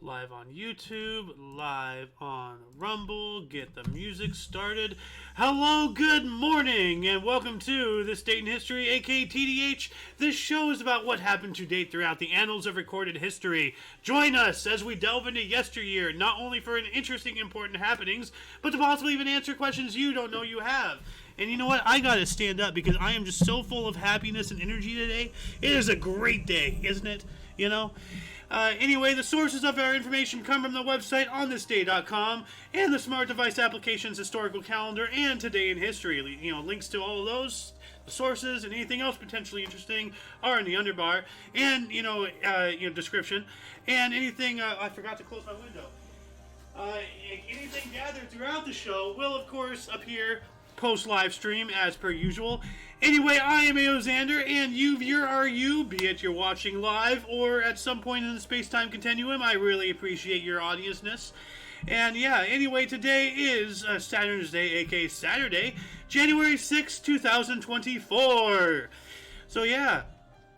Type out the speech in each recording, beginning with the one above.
live on YouTube, live on Rumble. Get the music started. Hello, good morning, and welcome to This Date in History, aka TDH. This show is about what happened to date throughout the annals of recorded history. Join us as we delve into yesteryear, not only for an interesting, important happenings, but to possibly even answer questions you don't know you have. And you know what? I gotta stand up because I am just so full of happiness and energy today. It is a great day, isn't it? You know? Anyway, the sources of our information come from the website onthisday.com and the smart device application's historical calendar and today in history. You know, links to all of those, the sources, and anything else potentially interesting are in the underbar and, description. And anything, I forgot to close my window. Anything gathered throughout the show will, of course, appear post live stream as per usual. Anyway, I am Aoxander, and you viewer are you, be it you're watching live or at some point in the space-time continuum. I really appreciate your audienceness. And yeah, anyway, today is Saturn's Day, aka Saturday, January 6, 2024. So yeah,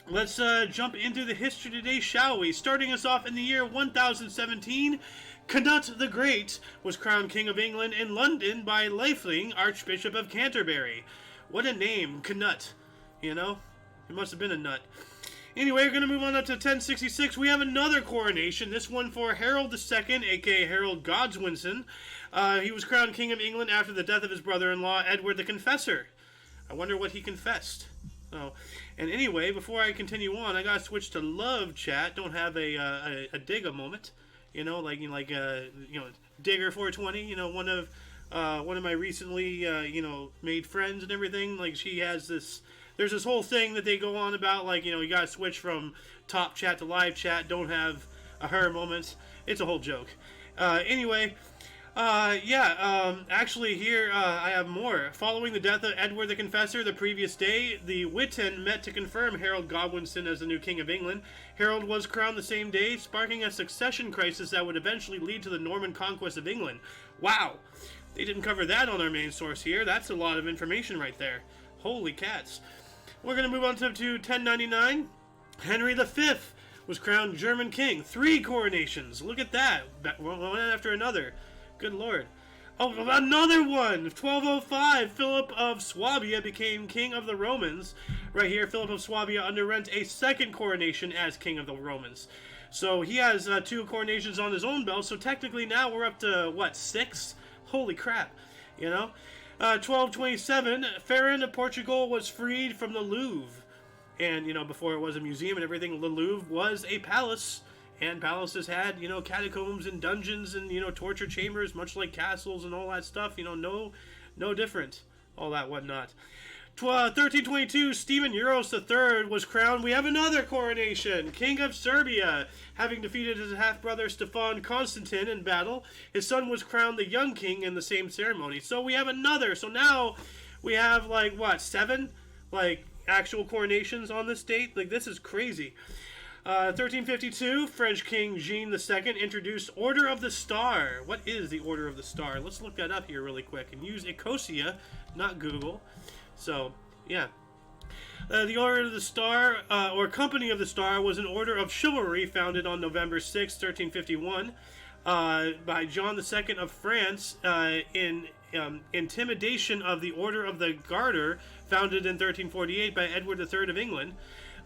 let's jump into the history today, shall we? Starting us off in the year 1017, Canute the Great was crowned King of England in London by Leifling, Archbishop of Canterbury. What a name, Canute. You know? It must have been a nut. Anyway, we're going to move on up to 1066. We have another coronation, this one for Harold II, aka Harold Godwinson. He was crowned King of England after the death of his brother-in-law, Edward the Confessor. I wonder what he confessed. Oh, and anyway, before I continue on, I gotta switch to love chat. Don't have a Digga moment, Digger 420. One of my recently made friends and everything. Like she has this. There's this whole thing that they go on about, you gotta switch from top chat to live chat. Don't have a her moment. It's a whole joke. Anyway. Actually here I have more. Following the death of Edward the Confessor the previous day, the Witan met to confirm Harold Godwinson as the new King of England. Harold was crowned the same day, sparking a succession crisis that would eventually lead to the Norman conquest of England. Wow! They didn't cover that on our main source here. That's a lot of information right there. Holy cats. We're going to move on to 1099. Henry V was crowned German king. 3 coronations. Look at that. One after another. Good lord. Oh, another one! 1205, Philip of Swabia became king of the Romans. Right here, Philip of Swabia underwent a second coronation as king of the Romans. So he has 2 coronations on his own belt, so technically now we're up to, 6? Holy crap, 1227, Ferran of Portugal was freed from the Louvre. And, before it was a museum and everything, the Louvre was a palace. And palaces had, catacombs and dungeons and, torture chambers, much like castles and all that stuff. No different. All that whatnot. 1322, Stephen Euros III was crowned. We have another coronation. King of Serbia. Having defeated his half-brother Stefan Constantine in battle, his son was crowned the young king in the same ceremony. So we have another. So now we have, 7? Actual coronations on this date? This is crazy. 1352, French King Jean II introduced Order of the Star. What is the Order of the Star? Let's look that up here really quick and use Ecosia, not Google. So, yeah. The Order of the Star, or Company of the Star, was an order of chivalry founded on November 6, 1351, by John II of France in intimidation of the Order of the Garter, founded in 1348 by Edward III of England.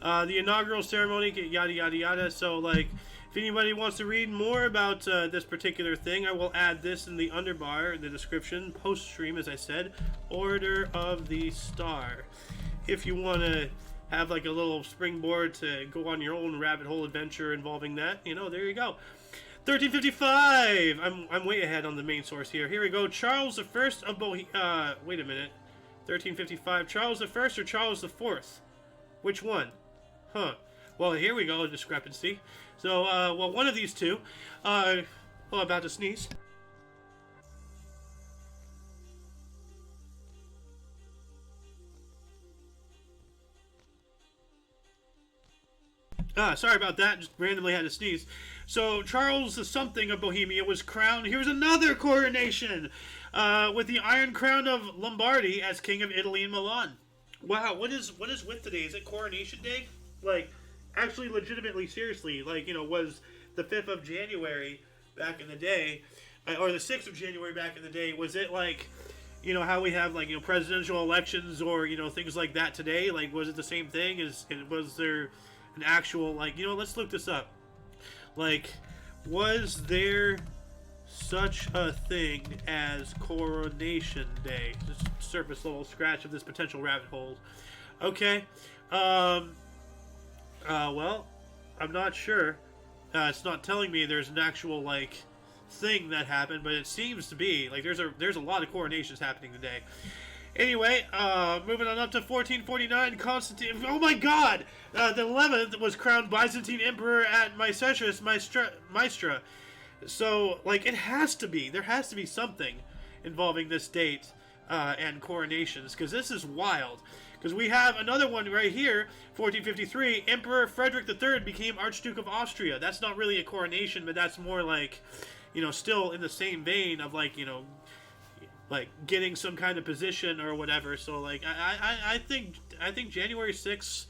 The inaugural ceremony, yada yada yada. So, if anybody wants to read more about this particular thing, I will add this in the underbar, the description, post-stream, as I said. Order of the Star. If you want to have a little springboard to go on your own rabbit hole adventure involving that, there you go. 1355. I'm way ahead on the main source here. Here we go. Charles I of Bohemia. Wait a minute. 1355. Charles I or Charles IV? Which one? Huh. Well, here we go, a discrepancy. So, one of these two. About to sneeze. Sorry about that, just randomly had to sneeze. So, Charles the something of Bohemia was crowned. Here's another coronation! With the Iron Crown of Lombardy as King of Italy and Milan. Wow, what is with today? Is it Coronation Day? Actually, legitimately, seriously, was the 5th of January back in the day, or the 6th of January back in the day? Was it like, you know, how we have like, you know, presidential elections or, you know, things like that today? Like, was it the same thing? Was there an actual, like, you know, let's look this up. Like, was there such a thing as Coronation Day? Just surface level scratch of this potential rabbit hole. Okay. Well, I'm not sure. It's not telling me there's an actual, like, thing that happened, but it seems to be. Like, there's a lot of coronations happening today. Anyway, moving on up to 1449, Constantine. Oh my God! The 11th was crowned Byzantine Emperor at Maestra. So, like, it has to be. There has to be something involving this date and coronations, because this is wild. Because we have another one right here, 1453, Emperor Frederick III became Archduke of Austria. That's not really a coronation, but that's more like, you know, still in the same vein of, like, you know, like getting some kind of position or whatever. So, like, I think January 6th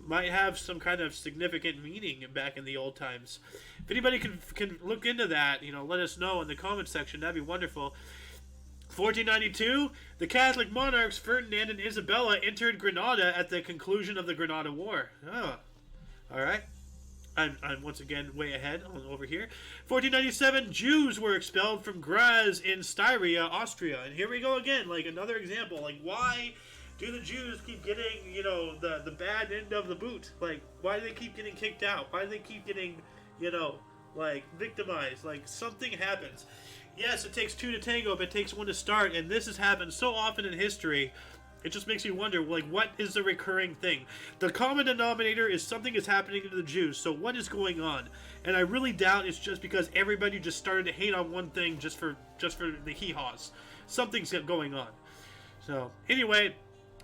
might have some kind of significant meaning back in the old times. If anybody can look into that, you know, let us know in the comment section. That'd be wonderful. 1492, the Catholic monarchs Ferdinand and Isabella entered Granada at the conclusion of the Granada War. Oh, all right. I'm once again way ahead over here. 1497, Jews were expelled from Graz in Styria, Austria. And here we go again, like another example. Like, why do the Jews keep getting, you know, the bad end of the boot? Like, why do they keep getting kicked out? Why do they keep getting, you know, like, victimized? Like, something happens. Yes, it takes two to tango, but it takes one to start, and this has happened so often in history. It just makes you wonder, like, what is the recurring thing? The common denominator is something is happening to the Jews, so what is going on? And I really doubt it's just because everybody just started to hate on one thing just for the hee-haws. Something's going on. So, anyway,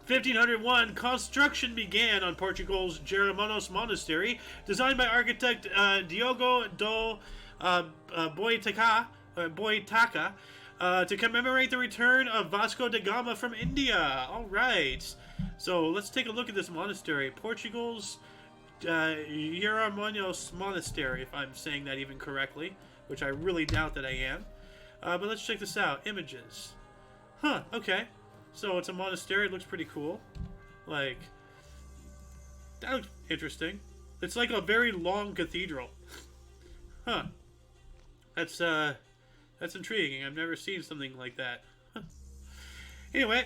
1501, construction began on Portugal's Jeromanos Monastery, designed by architect Diogo do Boitaca, to commemorate the return of Vasco da Gama from India. All right. So let's take a look at this monastery. Portugal's Jeromanos Monastery, if I'm saying that even correctly, which I really doubt that I am. But let's check this out. Images. Huh, okay. So it's a monastery. It looks pretty cool. Like, that looks interesting. It's like a very long cathedral. Huh. That's intriguing. I've never seen something like that. Huh. Anyway,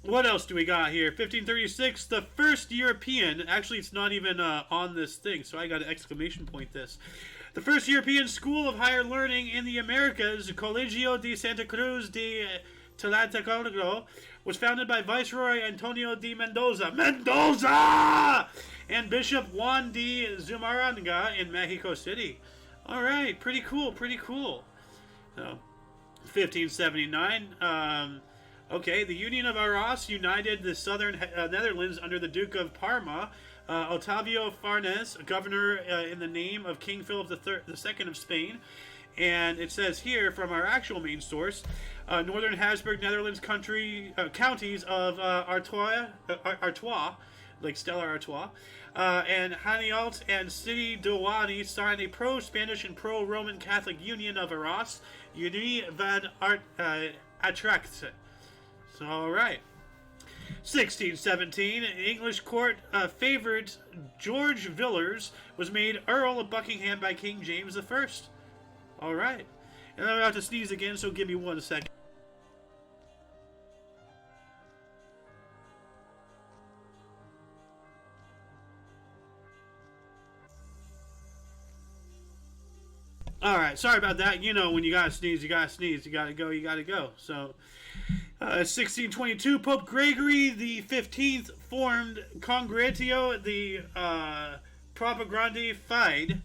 what else do we got here? 1536, the first European... Actually, it's not even on this thing, so I got to exclamation point this. The first European school of higher learning in the Americas, Colegio de Santa Cruz de Tlatelolco, was founded by Viceroy Antonio de Mendoza. Mendoza! And Bishop Juan de Zumaranga in Mexico City. All right, pretty cool, pretty cool. So, 1579, okay, the Union of Arras united the southern Netherlands under the Duke of Parma, Otavio Farnese, governor in the name of King Philip II of Spain. And it says here, from our actual main source, northern Habsburg Netherlands counties of Artois, like Stella Artois, and Hainault and City Douani signed a pro-Spanish and pro-Roman Catholic Union of Arras, Unie van Atrecht. So, alright. 1617, English court favored George Villiers was made Earl of Buckingham by King James I. Alright. And I'm about to sneeze again, so give me 1 second. Alright, sorry about that. You know, when you gotta sneeze, you gotta sneeze. You gotta go, you gotta go. So, 1622, Pope Gregory the 15th formed Congregatio the Propaganda Fide.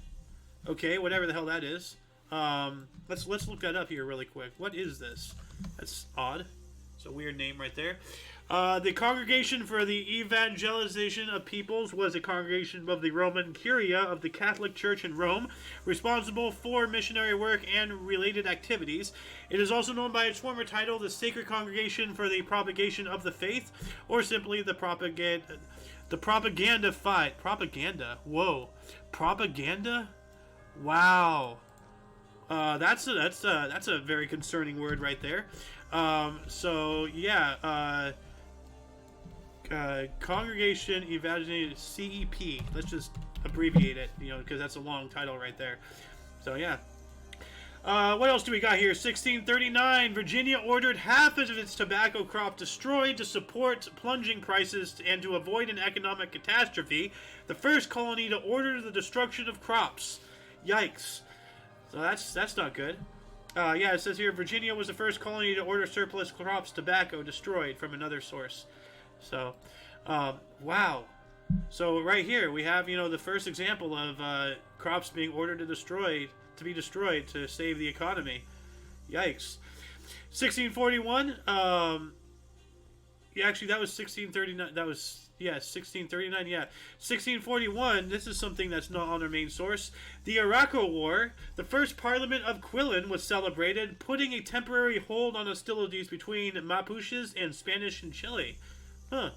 Okay, whatever the hell that is. Let's look that up here really quick. What is this? That's odd. It's a weird name right there. The Congregation for the Evangelization of Peoples was a congregation of the Roman Curia of the Catholic Church in Rome, responsible for missionary work and related activities. It is also known by its former title, the Sacred Congregation for the Propagation of the Faith, or simply the Propaganda Fight. Propaganda? Whoa. Propaganda? Wow. That's a very concerning word right there. So yeah, Congregation Evangelist CEP. Let's just abbreviate it, because that's a long title right there. So yeah. What else do we got here? 1639, Virginia ordered half of its tobacco crop destroyed to support plunging prices and to avoid an economic catastrophe. The first colony to order the destruction of crops. Yikes. So that's not good. Yeah, it says here Virginia was the first colony to order surplus crops tobacco destroyed from another source. So, wow. So right here we have the first example of crops being ordered to be destroyed to save the economy. Yikes. 1641. Yeah, actually that was 1639. That was 1639. Yeah, 1641. This is something that's not on our main source. The Araco War. The first Parliament of Quilon was celebrated, putting a temporary hold on hostilities between Mapuches and Spanish in Chile. Huh.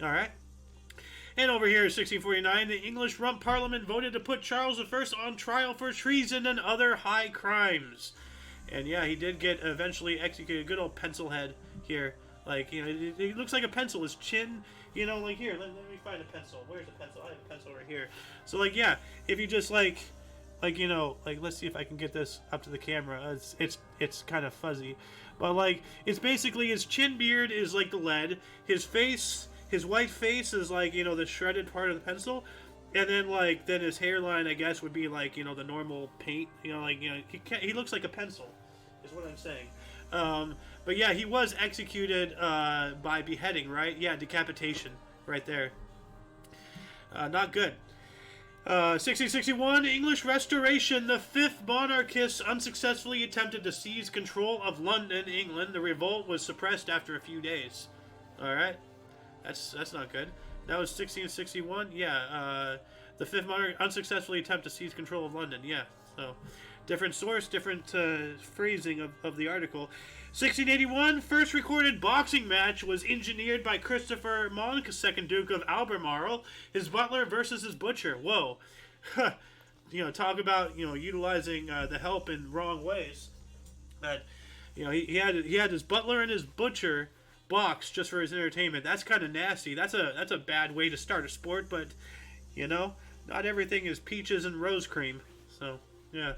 All right. And over here, 1649, the English Rump Parliament voted to put Charles I on trial for treason and other high crimes. And yeah, he did get eventually executed. Good old pencil head here. Like, it looks like a pencil. His chin, like here. Let me find a pencil. Where's the pencil? I have a pencil right here. So, like, yeah, if you just, like, let's see if I can get this up to the camera. It's kind of fuzzy. But, like, it's basically his chin beard is like the lead. His face... His white face is like, the shredded part of the pencil. And then, his hairline, I guess, would be like, the normal paint. He looks like a pencil, is what I'm saying. But yeah, he was executed by beheading, right? Yeah, decapitation, right there. Not good. 1661, English Restoration. The fifth monarchists unsuccessfully attempted to seize control of London, England. The revolt was suppressed after a few days. All right. That's not good. That was 1661. Yeah, the fifth monarch unsuccessfully attempted to seize control of London. Yeah, so different source, different phrasing of the article. 1681, first recorded boxing match was engineered by Christopher Monk, 2nd Duke of Albemarle, his butler versus his butcher. Whoa. Talk about, utilizing the help in wrong ways. But, he had his butler and his butcher box just for his entertainment. That's kind of nasty. That's a bad way to start a sport, but not everything is peaches and rose cream. So yeah.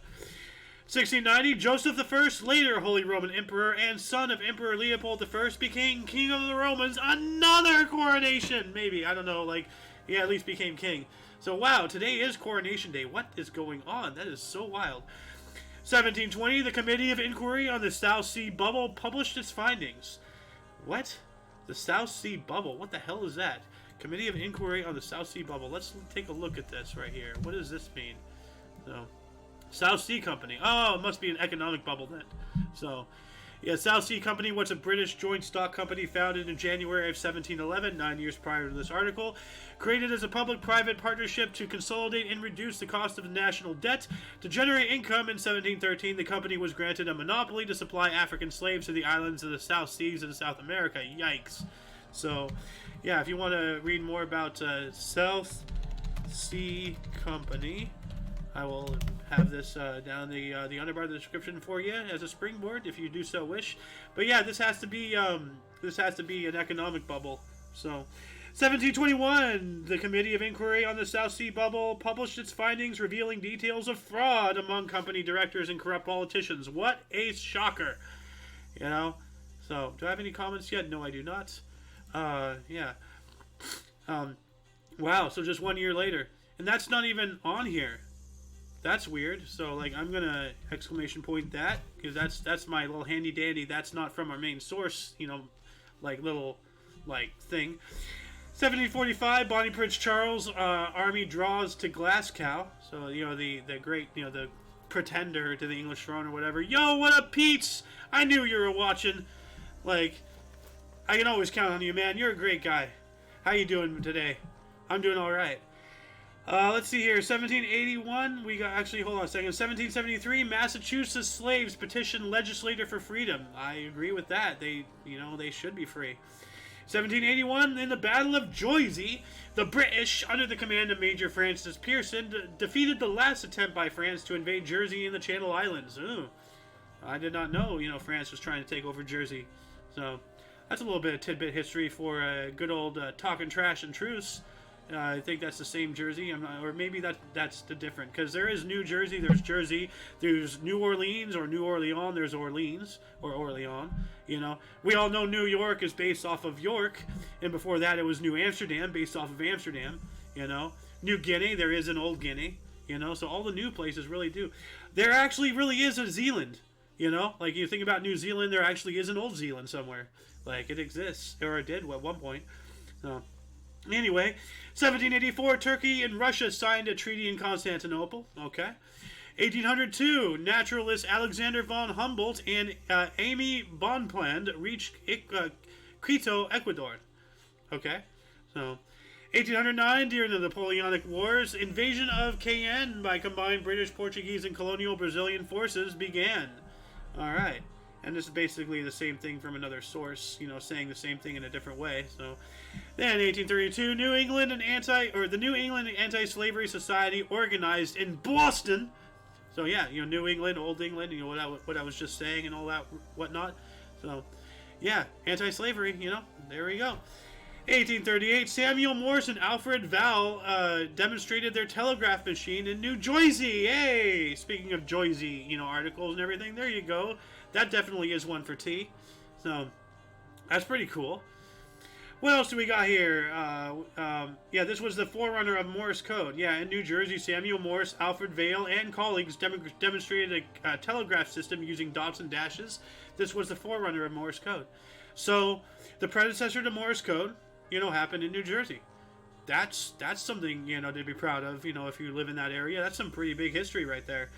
1690, Joseph I, later Holy Roman Emperor and son of Emperor Leopold I, became King of the Romans. Another coronation, maybe, I don't know. At least became king. So wow, today is Coronation Day. What is going on? That is so wild. 1720, the Committee of Inquiry on the South Sea Bubble published its findings. What? The South Sea Bubble? What the hell is that? Committee of Inquiry on the South Sea Bubble. Let's take a look at this right here. What does this mean? So, South Sea Company. Oh, it must be an economic bubble then. So, yeah, South Sea Company was a British joint stock company founded in January of 1711, 9 years prior to this article. Created as a public-private partnership to consolidate and reduce the cost of the national debt. To generate income in 1713, the company was granted a monopoly to supply African slaves to the islands of the South Seas and South America. Yikes. So, yeah, if you want to read more about South Sea Company, I will have this down the underbar of the description for you as a springboard if you do so wish. But yeah, this has to be an economic bubble. So, 1721, the Committee of Inquiry on the South Sea Bubble published its findings revealing details of fraud among company directors and corrupt politicians. What a shocker. So, do I have any comments yet? No, I do not. Yeah. Wow, so just 1 year later. And that's not even on here. That's weird. So, I'm going to exclamation point that, because that's my little handy dandy. That's not from our main source, little, thing. 1745, Bonnie Prince Charles army draws to Glasgow. So, the great, the pretender to the English throne or whatever. Yo, what up, Pete's? I knew you were watching. I can always count on you, man. You're a great guy. How you doing today? I'm doing all right. Let's see here. 1781. We got hold on a second. 1773. Massachusetts slaves petition legislator for freedom. I agree with that. They should be free. 1781, in the Battle of Joisy, the British, under the command of Major Francis Pearson, defeated the last attempt by France to invade Jersey and the Channel Islands. Ooh, I did not know, France was trying to take over Jersey. So, that's a little bit of tidbit history for good old Talking Trash and Truce. I think that's the same Jersey, or maybe that's the different, because there is New Jersey, there's Jersey, there's New Orleans or New Orleans, there's Orleans or Orleans. We all know New York is based off of York, and before that it was New Amsterdam, based off of Amsterdam. New Guinea, there is an Old Guinea. So all the new places really do. There actually really is a Zealand. Like you think about New Zealand, there actually is an Old Zealand somewhere. Like it exists, or it did at one point. So. Anyway, 1784, Turkey and Russia signed a treaty in Constantinople. Okay. 1802, naturalist Alexander von Humboldt and Amy Bonpland reached Quito, Ecuador. Okay. So, 1809, during the Napoleonic Wars, invasion of Cayenne by combined British, Portuguese, and colonial Brazilian forces began. All right. And this is basically the same thing from another source, saying the same thing in a different way. So, then 1832, the New England Anti-Slavery Society organized in Boston. So yeah, New England, Old England, what I was just saying and all that whatnot. So, yeah, anti-slavery, there we go. 1838, Samuel Morse and Alfred Val demonstrated their telegraph machine in New Jersey. Hey, speaking of Jersey, articles and everything, there you go. That definitely is one for T. So, that's pretty cool. What else do we got here? Yeah, this was the forerunner of Morse code. Yeah, in New Jersey, Samuel Morse, Alfred Vail, and colleagues demonstrated a telegraph system using dots and dashes. This was the forerunner of Morse code. So, the predecessor to Morse code, happened in New Jersey. That's something, to be proud of, if you live in that area. That's some pretty big history right there.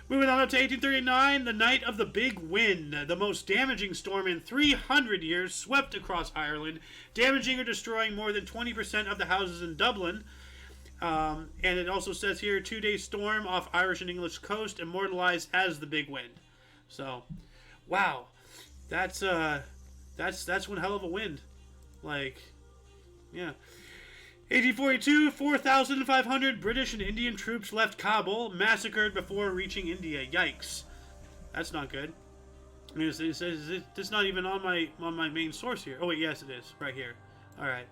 Moving on up to 1839, the night of the Big Wind, the most damaging storm in 300 years, swept across Ireland, damaging or destroying more than 20% of the houses in Dublin. And it also says here, 2-day storm off Irish and English coast, immortalized as the Big Wind. So, wow, that's one hell of a wind. Like, yeah. 1842, 4,500 British and Indian troops left Kabul, massacred before reaching India. Yikes. That's not good. I mean, it's not even on my main source here. Oh, wait, yes, it is. Right here. All right.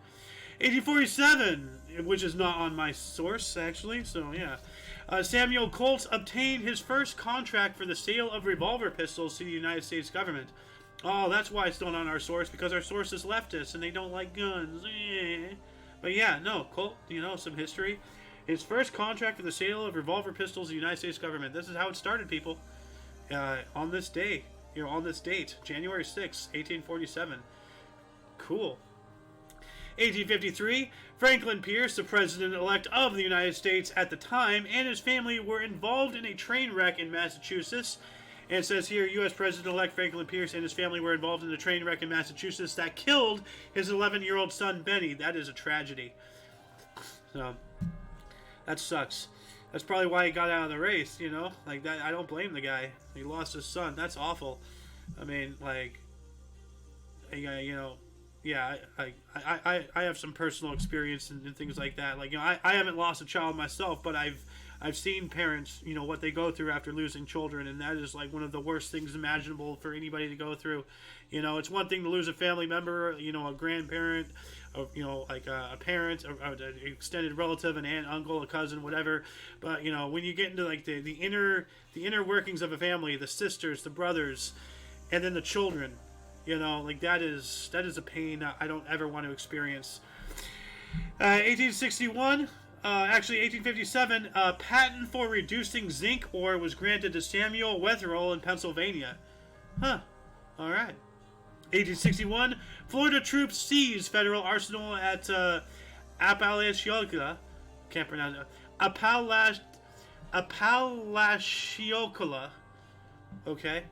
1847, which is not on my source, actually. So, yeah. Samuel Colt obtained his first contract for the sale of revolver pistols to the United States government. Oh, that's why it's not on our source, because our source is leftist and they don't like guns. But yeah, no, Colt, some history. His first contract for the sale of revolver pistols to the United States government. This is how it started, people. On this day, on this date, January 6, 1847. Cool. 1853, Franklin Pierce, the president-elect of the United States at the time, and his family were involved in a train wreck in Massachusetts. And it says here, U.S. President-elect Franklin Pierce and his family were involved in a train wreck in Massachusetts that killed his 11-year-old son, Benny. That is a tragedy. So, that sucks. That's probably why he got out of the race, Like, that, I don't blame the guy. He lost his son. That's awful. I mean, like, yeah, I have some personal experience and things like that. Like, I haven't lost a child myself, but I've seen parents, what they go through after losing children, and that is like one of the worst things imaginable for anybody to go through. It's one thing to lose a family member, a grandparent, like a parent, an extended relative, an aunt, uncle, a cousin, whatever. But when you get into like the inner workings of a family, the sisters, the brothers, and then the children, like that is a pain I don't ever want to experience. 1861. Actually, 1857, a patent for reducing zinc ore was granted to Samuel Wetherell in Pennsylvania. Huh. All right. 1861, Florida troops seized federal arsenal at Apalachicola. Can't pronounce it. Apalachicola. Okay.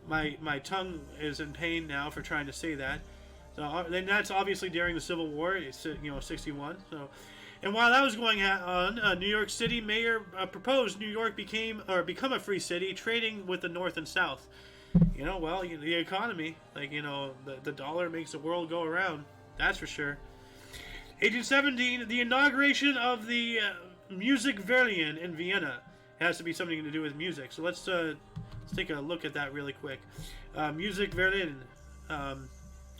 My tongue is in pain now for trying to say that. So then that's obviously during the Civil War. It's 61. So. And while that was going on, New York City mayor proposed New York become a free city, trading with the North and South. The economy, like, the dollar makes the world go around. That's for sure. 1817, the inauguration of the Musikverein in Vienna. It has to be something to do with music. So let's take a look at that really quick. Musikverein.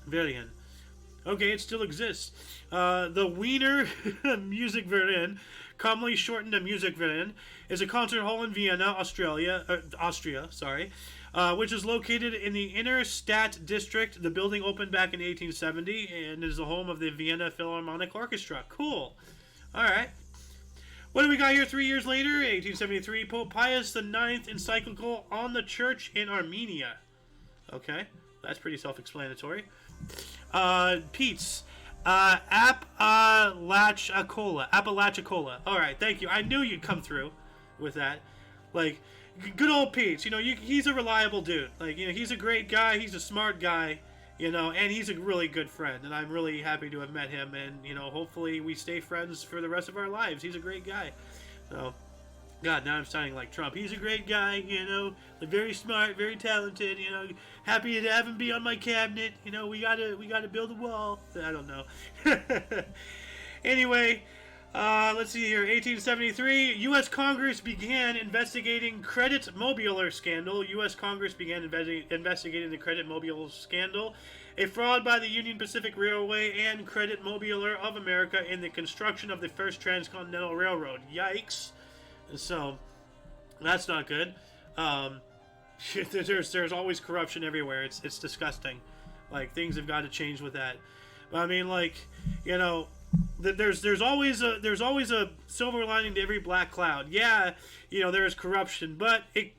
Verein. Okay, it still exists. The Wiener Musikverein, commonly shortened to Musikverein, is a concert hall in Vienna, Austria, which is located in the Inner Stadt district. The building opened back in 1870 and is the home of the Vienna Philharmonic Orchestra. Cool. All right. What do we got here 3 years later? 1873, Pope Pius IX encyclical on the church in Armenia. Okay, that's pretty self-explanatory. Pete's. Apalachicola. All right, thank you. I knew you'd come through with that. Like, good old Pete's. He's a reliable dude. Like, he's a great guy. He's a smart guy. And he's a really good friend. And I'm really happy to have met him. And, hopefully we stay friends for the rest of our lives. He's a great guy. So, God, now I'm sounding like Trump. He's a great guy, very smart, very talented, happy to have him be on my cabinet. We gotta build a wall. I don't know. Anyway, let's see here. 1873, U.S. Congress began investigating Credit Mobilier scandal. U.S. Congress began investigating the Credit Mobilier scandal, a fraud by the Union Pacific Railway and Credit Mobilier of America in the construction of the first transcontinental railroad. Yikes. So, that's not good. There's always corruption everywhere. It's disgusting. Like, things have got to change with that. But, I mean, like, there's always a silver lining to every black cloud. Yeah, there's corruption, but it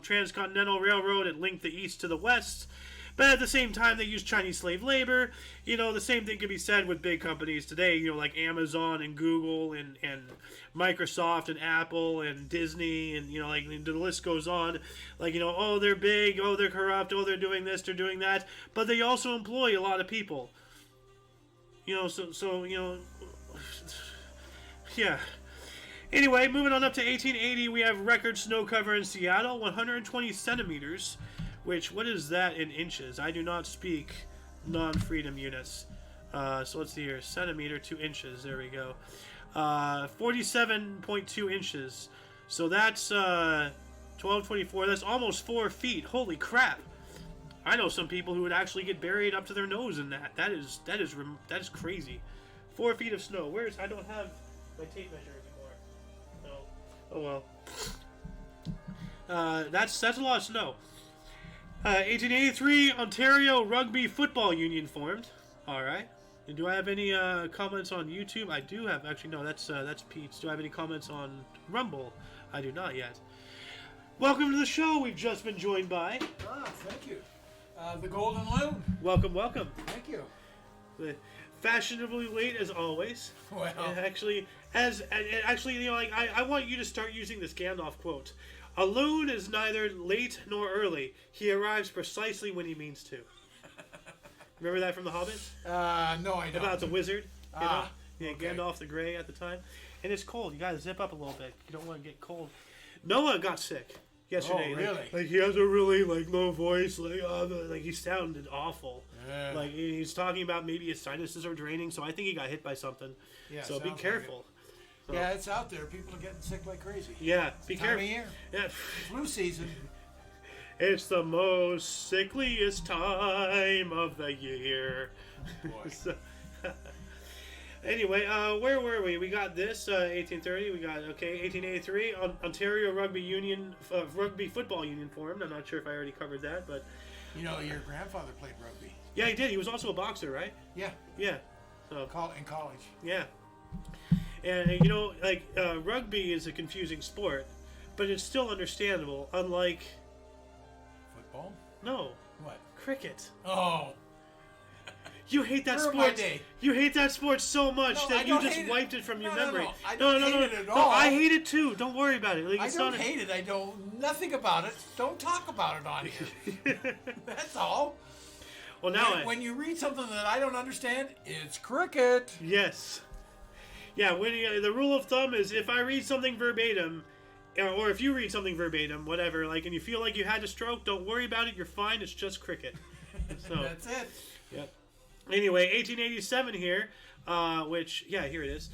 transcontinental railroad, it linked the east to the west. But at the same time, they use Chinese slave labor. The same thing can be said with big companies today, like Amazon and Google and Microsoft and Apple and Disney and, the list goes on. Like, oh, they're big, oh, they're corrupt, oh, they're doing this, they're doing that. But they also employ a lot of people. Yeah. Anyway, moving on up to 1880, we have record snow cover in Seattle, 120 centimeters. Which, what is that in inches? I do not speak non-freedom units. So let's see here. Centimeter to inches. There we go. 47.2 inches. So that's 1224. That's almost 4 feet. Holy crap. I know some people who would actually get buried up to their nose in that. That is crazy. 4 feet of snow. I don't have my tape measure anymore. No. Oh well. That's a lot of snow. 1883, Ontario Rugby Football Union formed. All right. And do I have any comments on YouTube? I do have. Actually, no. That's Pete's. Do I have any comments on Rumble? I do not yet. Welcome to the show. We've just been joined by. Thank you. The Golden Loon. Welcome. Thank you. Fashionably late as always. Well. And actually, I want you to start using this Gandalf quote. A loon is neither late nor early. He arrives precisely when he means to. Remember that from The Hobbit? No, I don't. About the wizard. Yeah, okay. Gandalf the Grey at the time. And it's cold. You gotta zip up a little bit. You don't want to get cold. Noah got sick yesterday. Oh, really? Like he has a really low voice. Like he sounded awful. Yeah. Like he's talking about maybe his sinuses are draining. So I think he got hit by something. Yeah. So be careful. Like yeah, it's out there. People are getting sick like crazy. Yeah, be careful. Time of year. Yeah. Flu season. It's the most sickliest time of the year. Boy. Anyway, where were we? We got this 1830. We got 1883. Ontario Rugby Football Union formed. I'm not sure if I already covered that, but your grandfather played rugby. Yeah, he did. He was also a boxer, right? Yeah. Yeah. So in college. Yeah. And rugby is a confusing sport, but it's still understandable. Unlike football. No. What? Cricket. Oh. You hate that sport. You hate that sport so much that you just wiped it from your memory. No. I don't hate it at all. I hate it too. Don't worry about it. I don't hate it. I know nothing about it. Don't talk about it on here. That's all. Well, now when you read something that I don't understand, it's cricket. Yes. Yeah. The rule of thumb is if I read something verbatim, or if you read something verbatim, whatever, and you feel like you had a stroke, don't worry about it. You're fine. It's just cricket. So that's it. Yep. Anyway, 1887 here, which, yeah, here it is.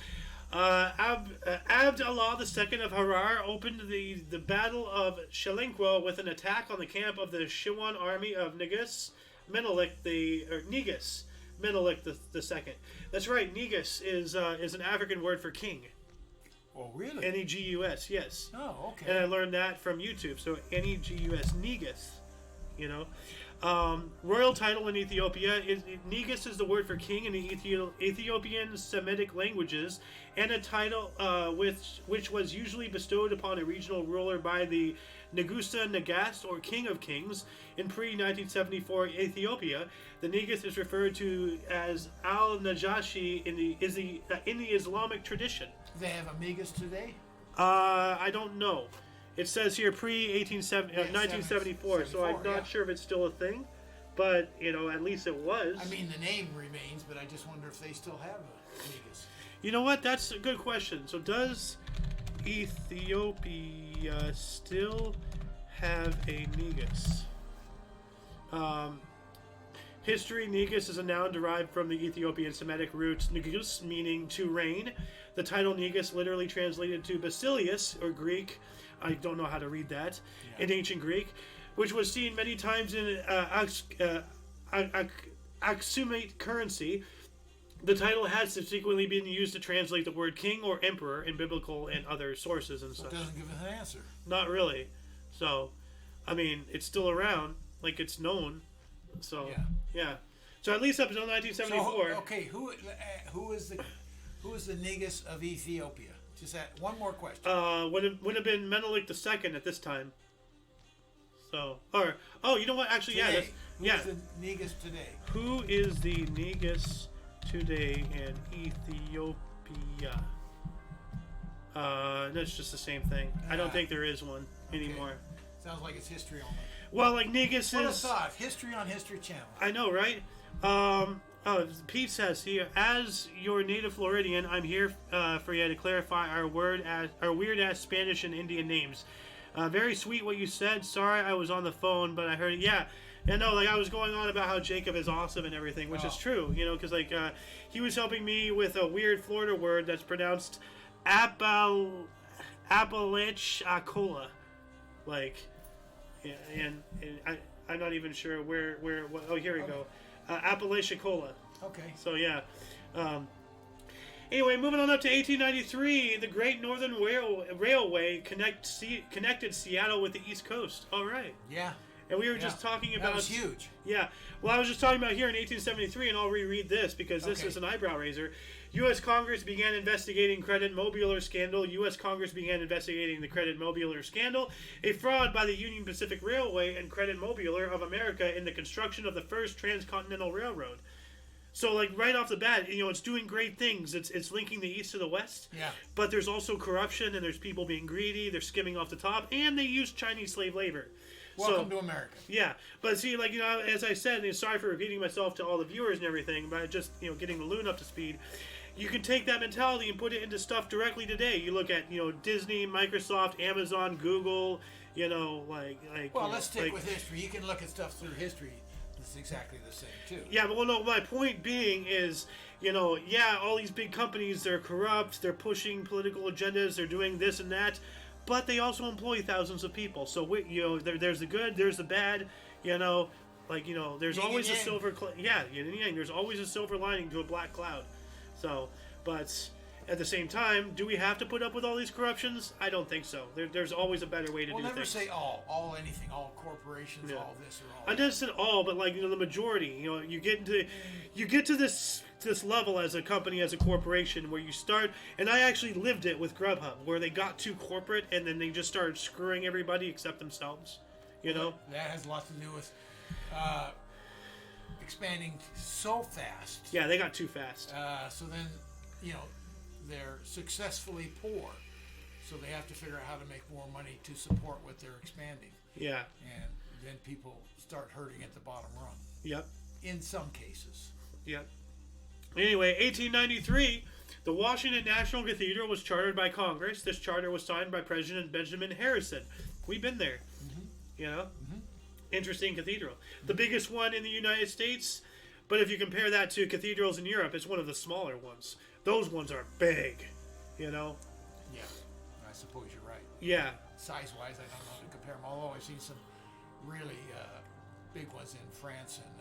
Abd Allah II of Harar opened the Battle of Shalinqua with an attack on the camp of the Shiwan army of Menelik the Second. That's right, Negus is an African word for king. Oh, really? Negus, yes. Oh, okay. And I learned that from YouTube. So Negus, Negus, you know. Royal title in Ethiopia Negus is the word for king in the Ethiopian Semitic languages, and a title which was usually bestowed upon a regional ruler by the Negusa Nagast, or King of Kings. In pre-1974 Ethiopia, the Negus is referred to as Al-Najashi in the Islamic tradition. Do they have a Negus today? I don't know. It says here pre-1974, so I'm not sure if it's still a thing, but, you know, at least it was. I mean, the name remains, but I just wonder if they still have a Negus. You know what? That's a good question. So does Ethiopia still have a Negus? History, Negus is a noun derived from the Ethiopian Semitic root Negus, meaning to reign. The title Negus literally translated to Basilius, or Greek, I don't know how to read that, in ancient Greek, which was seen many times in Aksumite currency. The title has subsequently been used to translate the word king or emperor in biblical and other sources and such. It doesn't give us an answer. Not really. So, I mean, it's still around, like it's known. So, yeah. So at least up until 1974. So, okay, who is the Negus of Ethiopia? Just that one more question. Would have been Menelik II at this time. So, you know what? Actually, today. yeah, Who's the Negus today? Who is the Negus today in Ethiopia? That's just the same thing. I don't think there is one anymore. Sounds like it's history only. Well, like Negus What is. a thought! History on History Channel. I know, right? Pete says here, as your native Floridian, I'm here for you to clarify our weird ass Spanish and Indian names. Very sweet what you said. Sorry I was on the phone, but I heard it. Yeah, no, like I was going on about how Jacob is awesome and everything, which is true, you know, because like he was helping me with a weird Florida word that's pronounced Apalachicola, like, and I'm not even sure where. Oh, here we go. Apalachicola. Okay. So yeah. Anyway, moving on up to 1893, the Great Northern Railway connected Seattle with the East Coast. All right. Yeah. And we were just talking about... That was huge. Yeah. Well, I was just talking about here in 1873, and I'll reread this because this is an eyebrow raiser. U.S. Congress began investigating Credit Mobilier scandal. U.S. Congress began investigating the Credit Mobilier scandal, a fraud by the Union Pacific Railway and Credit Mobilier of America in the construction of the first transcontinental railroad. So, like, right off the bat, you know, it's doing great things. It's linking the East to the West. Yeah. But there's also corruption, and there's people being greedy. They're skimming off the top, and they use Chinese slave labor. Welcome to America. Yeah, but see, like, you know, as I said, and sorry for repeating myself to all the viewers and everything, but just, you know, getting the loon up to speed. You can take that mentality and put it into stuff directly today. You look at, you know, Disney, Microsoft, Amazon, Google, you know, like. Well, you let's know, stick with history. You can look at stuff through history. It's exactly the same too. Yeah, but well, no. My point being is, you know, yeah, all these big companies, they're corrupt, they're pushing political agendas, they're doing this and that, but they also employ thousands of people. So you know, there's the good, there's the bad. You know, like, you know, there's always a silver. Yin and yang. There's always a silver lining to a black cloud. So, but at the same time, do we have to put up with all these corruptions? I don't think so. There's always a better way to do things. We'll never say all anything, all corporations, all this or all. I just said all, but like, you know, the majority. You know, you get to this level as a company, as a corporation, where you start. And I actually lived it with Grubhub, where they got too corporate and then they just started screwing everybody except themselves. You know, that has a lot to do with expanding so fast. Yeah, they got too fast. So then, you know, they're successfully poor, so they have to figure out how to make more money to support what they're expanding. Yeah. And then people start hurting at the bottom rung. Yep. In some cases. Yep. Anyway, 1893, the Washington National Cathedral was chartered by Congress. This charter was signed by President Benjamin Harrison. We've been there. Mm-hmm. You know? Mm-hmm. Interesting cathedral. The biggest one in the United States, But if you compare that to cathedrals in Europe, it's one of the smaller ones. Those ones are big, you know? Yeah, I suppose you're right. Yeah. Size-wise, I don't know to compare them, although I've seen some really big ones in France and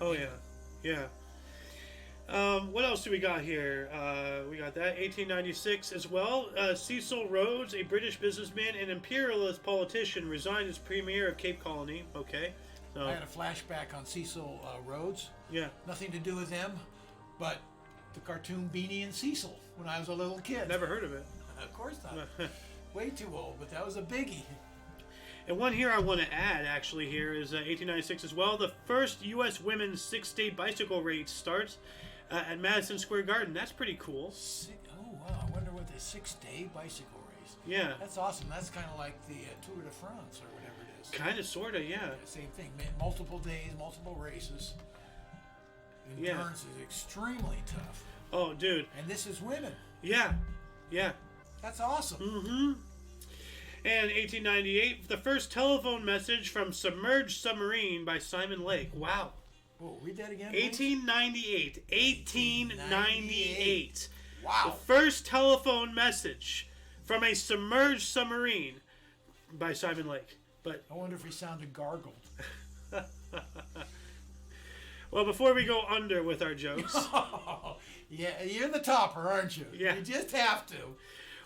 Oh, yeah. Yeah. What else do we got here? We got that 1896 as well. Cecil Rhodes, a British businessman and imperialist politician, resigned as premier of Cape Colony. Okay, so I had a flashback on Cecil Rhodes. yeah, Nothing to do with them, but the cartoon Beanie and Cecil when I was a little kid. never heard of it. Of course not. Way too old, but that was a biggie. And one here I want to add actually here is 1896 as well. The first U.S. women's 6-day bicycle race starts at Madison Square Garden. That's pretty cool. Oh wow! I wonder what the 6-day bicycle race. Yeah. That's awesome. That's kind of like the Tour de France or whatever it is. Kind of, sort of, yeah. Same thing. Multiple days, multiple races. Yeah. Endurance is extremely tough. Oh, dude. And this is women. Yeah. Yeah. That's awesome. Mm-hmm. And 1898, the first telephone message from submerged submarine by Simon Lake. Wow. Whoa, read that again. 1898. 1898. Wow. The first telephone message from a submerged submarine by Simon Lake. But I wonder if he sounded gargled. well, before we go under with our jokes. Yeah, you're the topper, aren't you? Yeah. You just have to.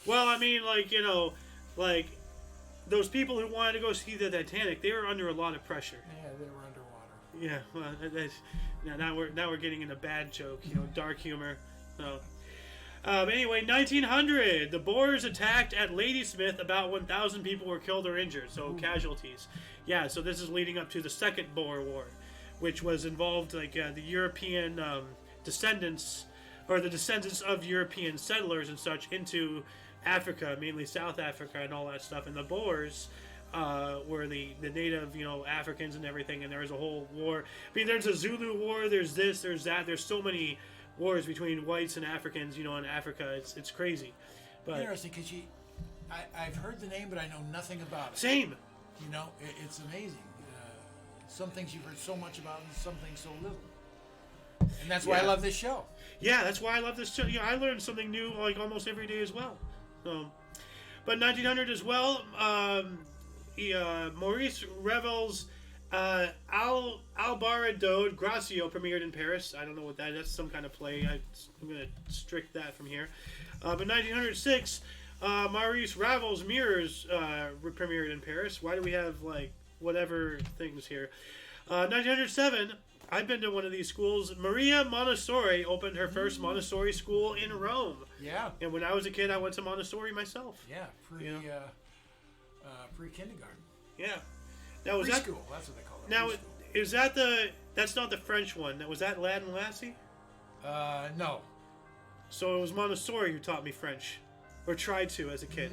Well, I mean, like, you know, like those people who wanted to go see the Titanic, they were under a lot of pressure. Yeah, they were underwater. Yeah, well, now we're getting in a bad joke, you know, dark humor. So, anyway, 1900, the Boers attacked at Ladysmith. About 1,000 people were killed or injured, so casualties. Yeah, so this is leading up to the Second Boer War, which was involved like the European descendants, or the descendants of European settlers and such into Africa, mainly South Africa and all that stuff. And the Boers were the native, you know, Africans and everything. And there was a whole war. I mean, there's a Zulu war. There's this. There's that. There's so many wars between whites and Africans, you know, in Africa. It's crazy. But interesting, because I've heard the name, but I know nothing about it. Same. You know, it's amazing. Some things you've heard so much about, and some things so little. And that's why I love this show. Yeah, that's why I love this show. You know, I learn something new like almost every day as well. So, but 1900 as well. Maurice Ravel's Albarado Gracio premiered in Paris. I don't know what that is. That's some kind of play. I'm going to strict that from here. But 1906, Maurice Ravel's Mirrors premiered in Paris. Why do we have like whatever things here? 1907. I've been to one of these schools. Maria Montessori opened her first Montessori school in Rome. Yeah. And when I was a kid, I went to Montessori myself. Yeah, pre-kindergarten. Yeah. Now was that preschool? That's what they call it. now? Preschool. Is that that's not the French one? Was that Latin Lassie? No. So it was Montessori who taught me French, or tried to as a kid.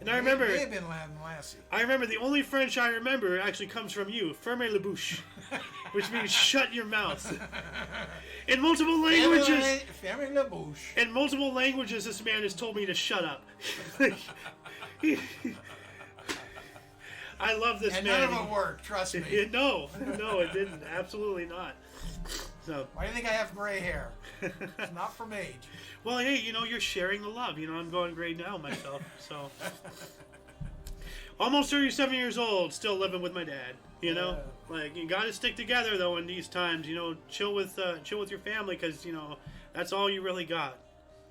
And I remember. It may have been Latin Lassie. I remember the only French I remember actually comes from you, "Fermez la bouche," which means shut your mouth. In multiple languages. Fermez la bouche. In multiple languages, this man has told me to shut up. I love this and man. none of it worked, trust me. No, it didn't. Absolutely not. So. Why do you think I have gray hair? It's not from age. Well, hey, you know, you're sharing the love. You know, I'm going gray now myself. So. Almost 37 years old, still living with my dad. You know, like you got to stick together though in these times. You know, chill with your family because you know that's all you really got.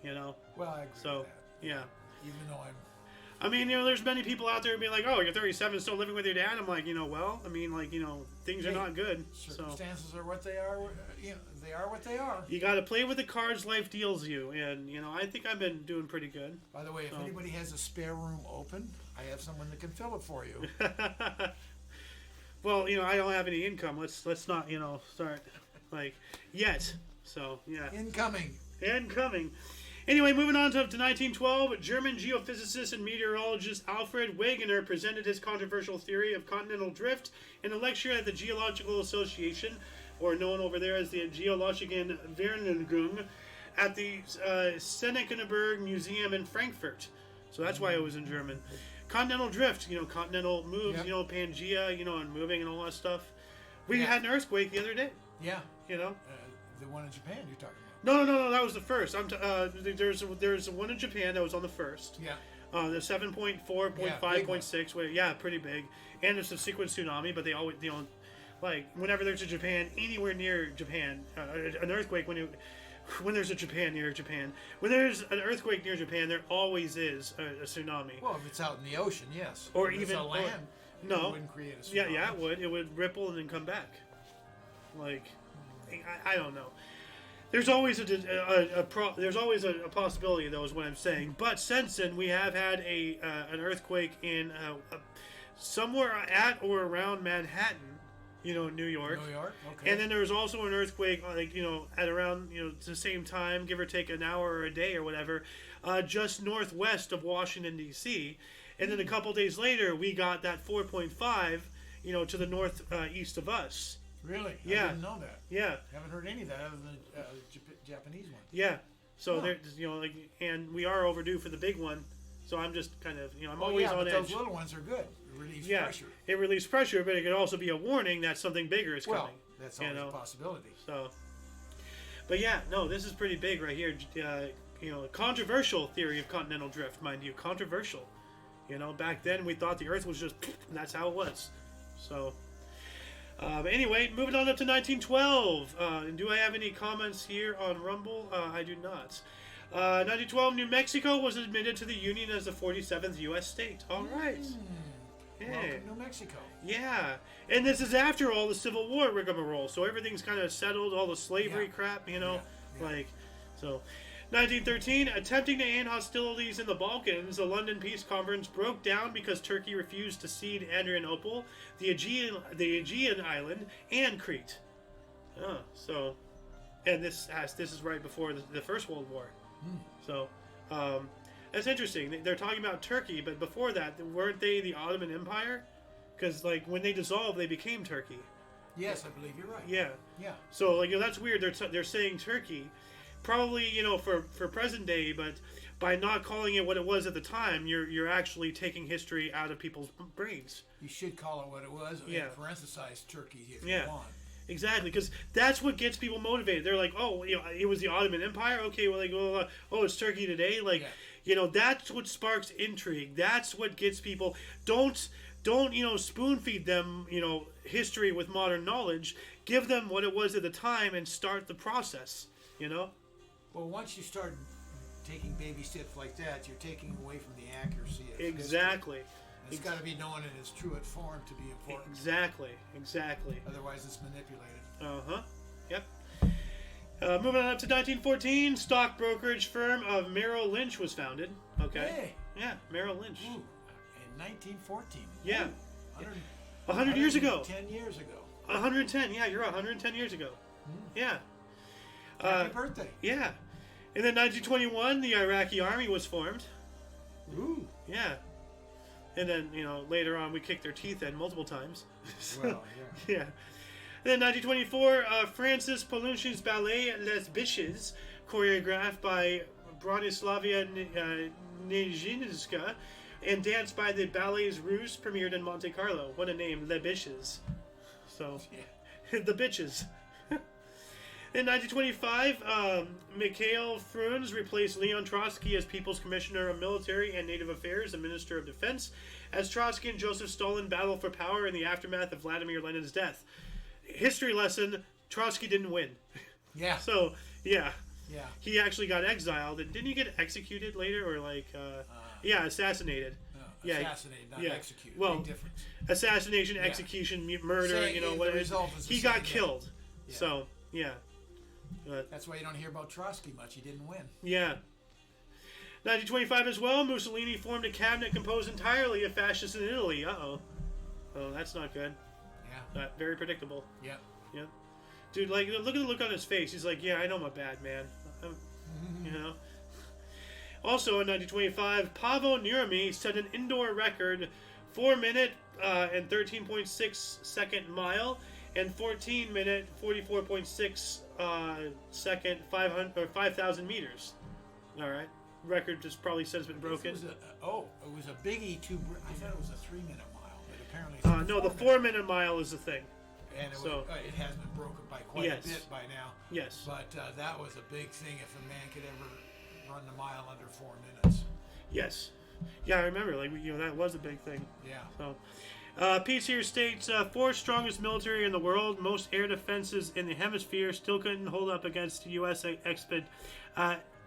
You know. Well, I agree so, with that. Yeah. Even though I mean, you know, there's many people out there being like, "Oh, you're 37, still living with your dad." I'm like, you know, well, I mean, like, you know, things are not good. Circumstances are what they are. You know, they are what they are. You got to play with the cards life deals you, and you know, I think I've been doing pretty good. By the way, if anybody has a spare room open, I have someone that can fill it for you. Well, you know, I don't have any income. Let's not, you know, start like yet. So yeah. Incoming. Anyway, moving on to 1912, German geophysicist and meteorologist Alfred Wegener presented his controversial theory of continental drift in a lecture at the Geological Association, or known over there as the Geologischen Vereinigung, at the Senekenberg Museum in Frankfurt. So that's why it was in German. Continental drift, you know, continental moves, you know, Pangea, you know, and moving and all that stuff. We had an earthquake the other day. Yeah. You know. The one in Japan you're talking No, about. no, no, no. That was the first. There's one in Japan that was on the first. Yeah. The 7.4, 0.5, 0.6. Yeah, pretty big. And there's a subsequent tsunami, but they always, like whenever there's a Japan anywhere near Japan, an earthquake when there's a Japan near Japan, when there's an earthquake near Japan, there always is a tsunami. Well, if it's out in the ocean, yes. Or if even it's land. No. It wouldn't create a tsunami. Yeah, it would. It would ripple and then come back. Like, I don't know. There's always there's always a possibility, though, is what I'm saying. But since then, we have had an earthquake in somewhere at or around Manhattan, New York. New York, okay. And then there was also an earthquake, at around the same time, give or take an hour or a day or whatever, just northwest of Washington D.C. And then a couple days later, we got that 4.5, to the northeast of us. Really? Yeah. I didn't know that. Yeah. Haven't heard any of that other than the Japanese one. Yeah. So there, and we are overdue for the big one. So I'm just kind of, I'm always on edge. Those little ones are good. It relieves pressure. It relieves pressure, but it could also be a warning that something bigger is coming. That's always a possibility. So, but yeah, no, this is pretty big right here. Controversial theory of continental drift, mind you, controversial. Back then we thought the Earth was just, and that's how it was. So. But anyway, moving on up to 1912. Do I have any comments here on Rumble? I do not. 1912, New Mexico was admitted to the Union as the 47th U.S. state. All right. Hey. Welcome, New Mexico. Yeah. And this is after all the Civil War rigmarole, so everything's kind of settled, all the slavery crap, so... 1913, attempting to end hostilities in the Balkans, the London Peace Conference broke down because Turkey refused to cede Adrianople, the Aegean island, and Crete. And this is right before the First World War. So, that's interesting. They're talking about Turkey, but before that, weren't they the Ottoman Empire? Because when they dissolved, they became Turkey. Yes, I believe you're right. Yeah. Yeah. So that's weird. They're saying Turkey. Probably, for present day, but by not calling it what it was at the time, you're actually taking history out of people's brains. You should call it what it was, and parenthesize Turkey if you want. Exactly, because that's what gets people motivated. They're like, oh, it was the Ottoman Empire. Okay, it's Turkey today. That's what sparks intrigue. That's what gets people. Don't spoon feed them, history with modern knowledge. Give them what it was at the time and start the process. Well, once you start taking baby steps like that, you're taking away from the accuracy of exactly. history. It's got to be known in its truest form to be important. Exactly. Otherwise, it's manipulated. Yep. Moving on up to 1914, stock brokerage firm of Merrill Lynch was founded. Okay. Hey. Yeah, Merrill Lynch. Ooh, in 1914. Yeah. Ooh, 100 years ago. 10 years ago. 110. Yeah, you're right. 110 years ago. Yeah. Happy birthday. Yeah. And then 1921, the Iraqi army was formed. Ooh. Yeah. And then, later on we kicked their teeth in multiple times. Well, yeah. And then 1924, Francis Poulenc's ballet Les Biches, choreographed by Bronislavia Nijinská and danced by the Ballets Russes, premiered in Monte Carlo. What a name, Les Biches. So, the bitches. In 1925, Mikhail Frunze replaced Leon Trotsky as People's Commissioner of Military and Native Affairs and Minister of Defense, as Trotsky and Joseph Stalin battled for power in the aftermath of Vladimir Lenin's death. History lesson, Trotsky didn't win. Yeah. So, yeah. Yeah. He actually got exiled, and didn't he get executed later, or assassinated? No, assassinated, not executed. Well, big difference. Assassination, execution, murder, what it is. He got killed. Yeah. So, yeah. That's why you don't hear about Trotsky much. He didn't win. Yeah. 1925 as well, Mussolini formed a cabinet composed entirely of fascists in Italy. Uh-oh. Oh, that's not good. Yeah. Very predictable. Yeah. Yeah. Dude, look at the look on his face. He's like, yeah, I know I'm a bad man. Also in 1925, Paavo Nurmi set an indoor record 4-minute and 13.6 second mile and 14-minute 44.6 second 5,000 meters. All right. Record just probably since been broken. It was a biggie. I thought it was a 3-minute mile, but apparently. No, the 4-minute mile is the thing. And it, So it has been broken by quite Yes. a bit by now. yes, But that was a big thing if a man could ever run the mile under 4 minutes. yes, yeah. I remember, like that was a big thing. Yeah. So, Peace here states, fourth strongest military in the world, most air defenses in the hemisphere, still couldn't hold up against U.S.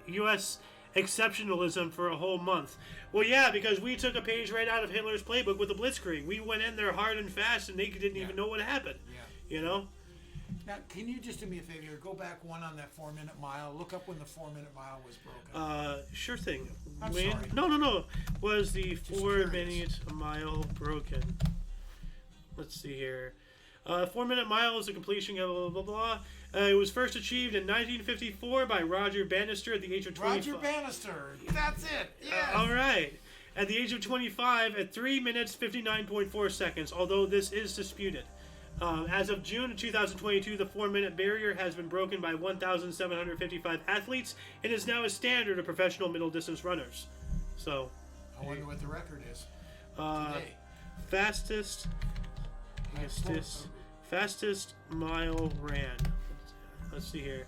U.S. exceptionalism for a whole month. Well, yeah, because we took a page right out of Hitler's playbook with the Blitzkrieg. We went in there hard and fast, and they didn't even know what happened. Yeah. You know? Now, can you just do me a favor? Go back one on that 4 minute mile. Look up when the 4 minute mile was broken. Sure thing. I'm sorry. No. Was the Just 4 curious. minute mile broken? Let's see here. 4 minute mile is the completion of blah, blah, blah, blah. It was first achieved in 1954 by Roger Bannister at the age of 25. Roger Bannister. That's it. Yes. All right. At the age of 25, at 3 minutes 59.4 seconds, although this is disputed. As of June of 2022, the 4 minute barrier has been broken by 1,755 athletes and is now a standard of professional middle distance runners. So, I wonder what the record is today. Fastest mile ran. Let's see here.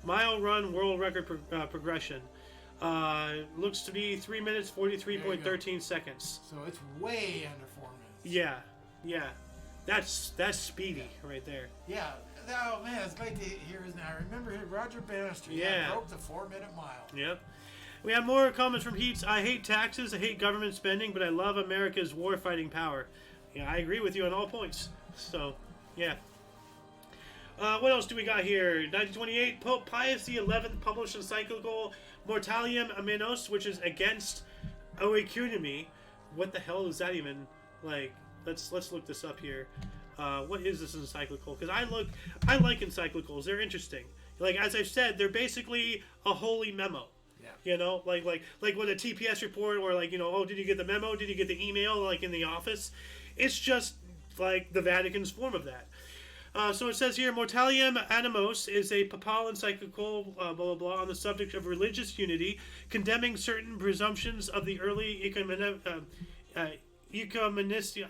Mile run world record progression. Looks to be 3 minutes 43.13 seconds. So it's way under 4 minutes. Yeah. That's speedy right there. Yeah. Oh man, it's great to hear his name. I remember Roger Bannister. Yeah. Broke the 4 minute mile. Yep. We have more comments from Heats. I hate taxes, I hate government spending, but I love America's war-fighting power. Yeah, I agree with you on all points. So, yeah. What else do we got here? 1928, Pope Pius XI published encyclical Mortalium Aminos, which is against oecunemy. What the hell is that even like? Let's look this up here. What is this encyclical? Because I like encyclicals. They're interesting. Like as I've said, they're basically a holy memo. Yeah. You know, like with a TPS report or like oh, did you get the memo? Did you get the email? Like in the office, it's just like the Vatican's form of that. So it says here, Mortalium Animos is a papal encyclical, blah, blah, blah, on the subject of religious unity, condemning certain presumptions of the early ecumenistic,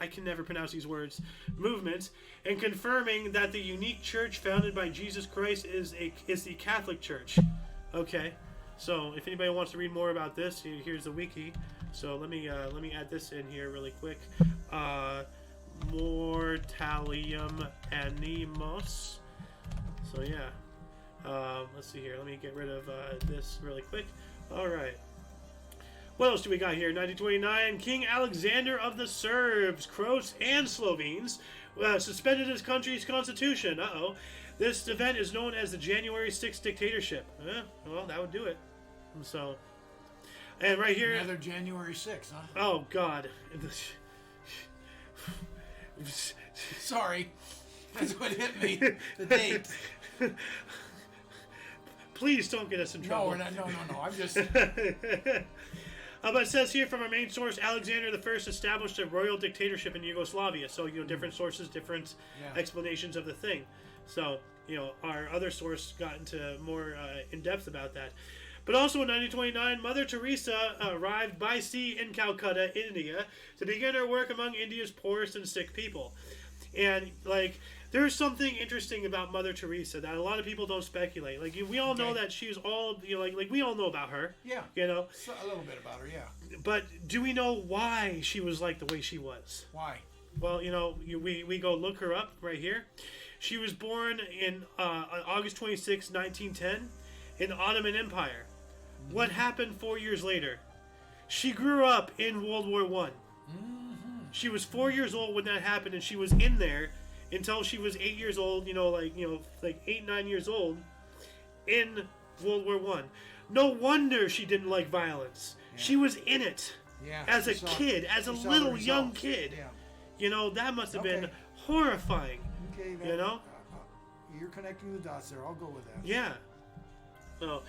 I can never pronounce these words, movements, and confirming that the unique church founded by Jesus Christ is the Catholic Church. Okay, so if anybody wants to read more about this, here's the wiki. So let me add this in here really quick. Mortalium Animos. So yeah, let's see here. Let me get rid of this really quick. All right. What else do we got here? 1929, King Alexander of the Serbs, Croats, and Slovenes suspended his country's constitution. Uh-oh. This event is known as the January 6th dictatorship. Well, that would do it. So, and right here... Another January 6th, huh? Oh, God. Sorry. That's what hit me. The date. Please don't get us in trouble. No, we're not. No. I'm just... But it says here from our main source, Alexander I established a royal dictatorship in Yugoslavia. So, different sources, different explanations of the thing. So, our other source got into more in depth about that. But also in 1929, Mother Teresa arrived by sea in Calcutta, India, to begin her work among India's poorest and sick people. And, there's something interesting about Mother Teresa that a lot of people don't speculate. We all know that she's all, we all know about her. Yeah. So, a little bit about her, yeah. But do we know why she was like the way she was? Why? Well, we go look her up right here. She was born in August 26, 1910, in the Ottoman Empire. Mm-hmm. What happened 4 years later? She grew up in World War I. Mm-hmm. She was 4 years old when that happened, and she was in there until she was 8 years old, 8, 9 years old in World War I. No wonder she didn't like violence. Yeah. She was in it as a kid, as a little young kid. Yeah. That must have been horrifying. Okay, you're connecting the dots there. I'll go with that. Yeah. So,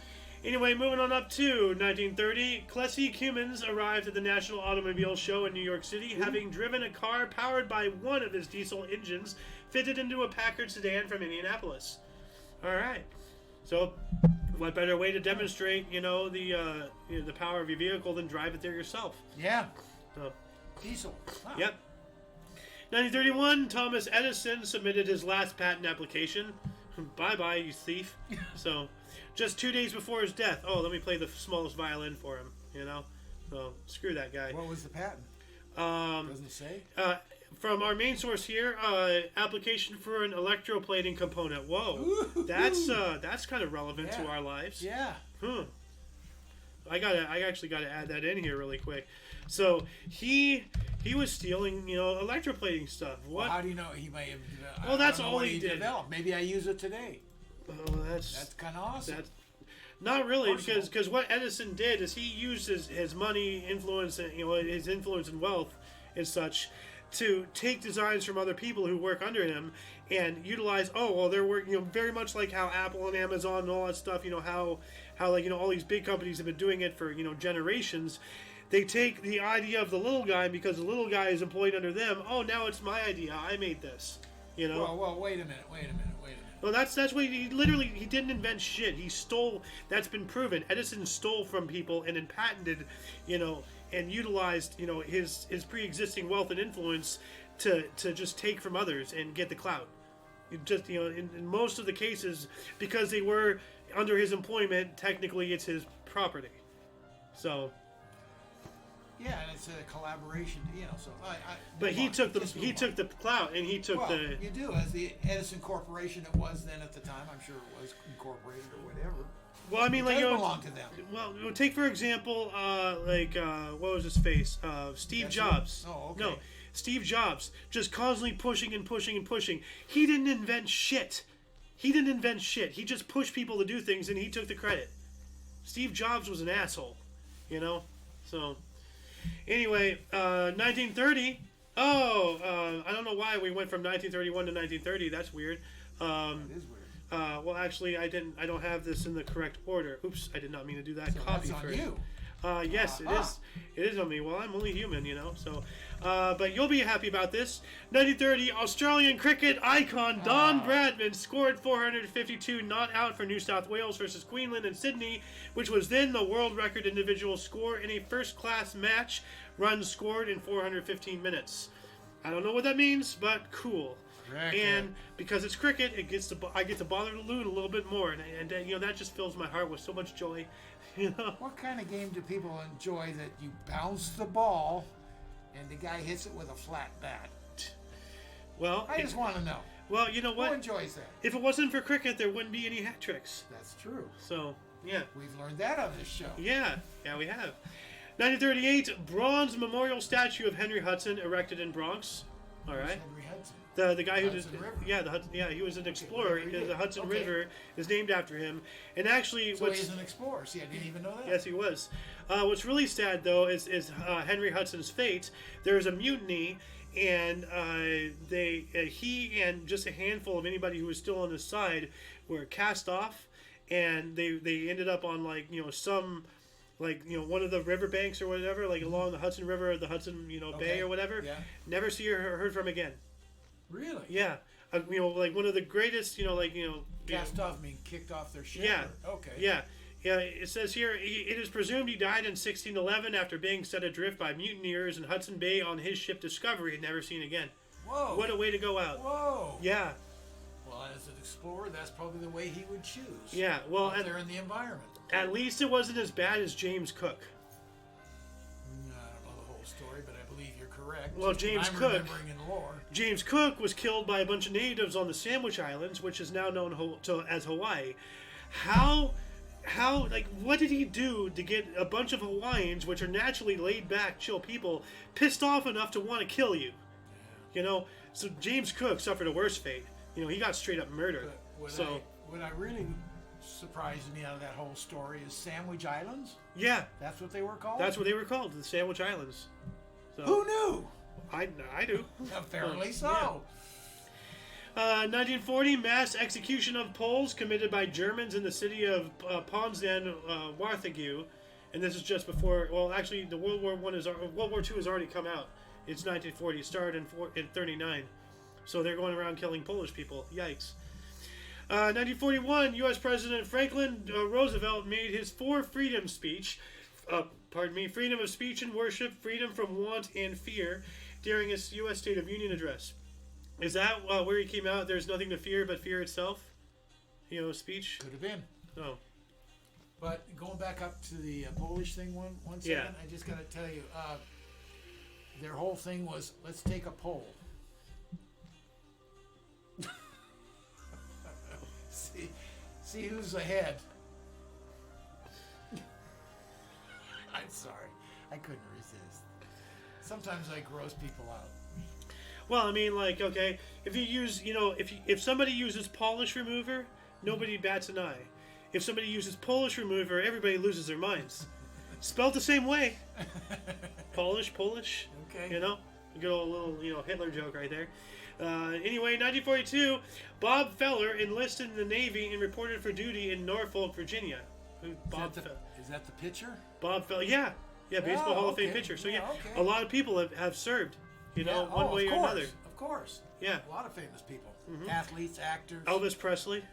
anyway, moving on up to 1930, Plessy Cummins arrived at the National Automobile Show in New York City, having driven a car powered by one of his diesel engines fitted into a Packard sedan from Indianapolis. All right. So, what better way to demonstrate, the power of your vehicle than drive it there yourself? Yeah. So, diesel. Wow. Yep. 1931, Thomas Edison submitted his last patent application. Bye-bye, you thief. So, just 2 days before his death. Oh, let me play the smallest violin for him, you know? So, screw that guy. What was the patent? Doesn't say? From our main source here, application for an electroplating component. Whoa. Ooh. That's kind of relevant to our lives. Yeah. I actually gotta add that in here really quick. So he was stealing, electroplating stuff. What? Well, how do you know he may have? Well, that's all he did. Developed. Maybe I use it today. Oh, that's kind of awesome. That's not really, because what Edison did is he used his money, influence, and his influence and wealth and such to take designs from other people who work under him and utilize. Oh, well, they're working, very much like how Apple and Amazon and all that stuff. How all these big companies have been doing it for generations. They take the idea of the little guy because the little guy is employed under them. Oh, now it's my idea. I made this. Well, wait a minute. Well, that's what he didn't invent shit. He stole. That's been proven. Edison stole from people and then patented, and utilized, his pre-existing wealth and influence to just take from others and get the clout. Just, in most of the cases, because they were under his employment, technically it's his property. So. Yeah, and it's a collaboration, So but he took the clout, and he took the. You do, as the Edison Corporation it was then at the time. I'm sure it was incorporated or whatever. Well, I mean, it does belong to them. Well, take for example, what was his face? Steve Jobs. Oh, okay. No, Steve Jobs, just constantly pushing and pushing and pushing. He didn't invent shit. He just pushed people to do things, and he took the credit. Steve Jobs was an asshole, So, anyway, 1930. I don't know why we went from 1931 to 1930. That's weird. It is weird. Well, actually, I don't have this in the correct order. Oops, I did not mean to do that. So Copy that's on first. you. Yes, it is. It is on me. Well, I'm only human, So, but you'll be happy about this. 1930, Australian cricket icon Don Bradman scored 452 not out for New South Wales versus Queensland and Sydney, which was then the world record individual score in a first-class match. Runs scored in 415 minutes. I don't know what that means, but cool. Cricket. And because it's cricket, I get to bother the loot a little bit more, and that just fills my heart with so much joy. What kind of game do people enjoy that you bounce the ball and the guy hits it with a flat bat? Well, I just want to know. Well, you know what? Who enjoys that? If it wasn't for cricket, there wouldn't be any hat tricks. That's true. So, yeah. We've learned that on this show. Yeah, we have. 1938, bronze memorial statue of Henry Hudson erected in Bronx. All right. Henry Hudson. The guy who did, River. he was an explorer. The Hudson River is named after him. And actually, so he's an explorer. See, I didn't even know that. Yes, he was. What's really sad though is Henry Hudson's fate. There was a mutiny, and he and just a handful of anybody who was still on his side were cast off, and they ended up on some. One of the riverbanks or whatever, along the Hudson River or the Hudson, Bay or whatever. Yeah. Never see or heard from again. Really? Yeah. One of the greatest, Cast off, mean kicked off their ship? Yeah. Okay. Yeah. Yeah, it says here, it is presumed he died in 1611 after being set adrift by mutineers in Hudson Bay on his ship Discovery and never seen again. Whoa. What a way to go out. Whoa. Yeah. Well, as an explorer, that's probably the way he would choose. Yeah, well... Out there in the environment. At least it wasn't as bad as James Cook. I don't know the whole story, but I believe you're correct. Well, remembering in lore. James Cook was killed by a bunch of natives on the Sandwich Islands, which is now known as Hawaii. What did he do to get a bunch of Hawaiians, which are naturally laid-back, chill people, pissed off enough to want to kill you? So James Cook suffered a worse fate. He got straight-up murdered. What I really surprised me out of that whole story is Sandwich Islands? Yeah. That's what they were called? That's what they were called, the Sandwich Islands. So, who knew? I do. Apparently so. Yeah. 1940, mass execution of Poles committed by Germans in the city of Poznań, Warthegau. And this is just before, well, actually, the World War II has already come out. It's 1940. It started in 39. So they're going around killing Polish people. Yikes. 1941, U.S. President Franklin Roosevelt made his For Freedom speech. Freedom of speech and worship, freedom from want and fear. during his U.S. State of Union address. Is that where he came out? There's nothing to fear but fear itself. Speech. Could have been. Oh. But going back up to the Polish thing one second, Yeah. I just got to tell you, their whole thing was, let's take a poll. see who's ahead. I'm sorry. I couldn't resist. Sometimes I gross people out. Well, I mean, like, okay, if you use, if somebody uses polish remover, nobody bats an eye. If somebody uses Polish remover, everybody loses their minds. Spelled the same way. Polish. Okay. Good old little, Hitler joke right there. Anyway, 1942, Bob Feller enlisted in the Navy and reported for duty in Norfolk, Virginia. Is that the pitcher? Bob Feller, yeah, Baseball Hall of Fame pitcher. So okay. A lot of people have served, one way or another. Of course. Yeah. A lot of famous people. Athletes, actors. Elvis Presley.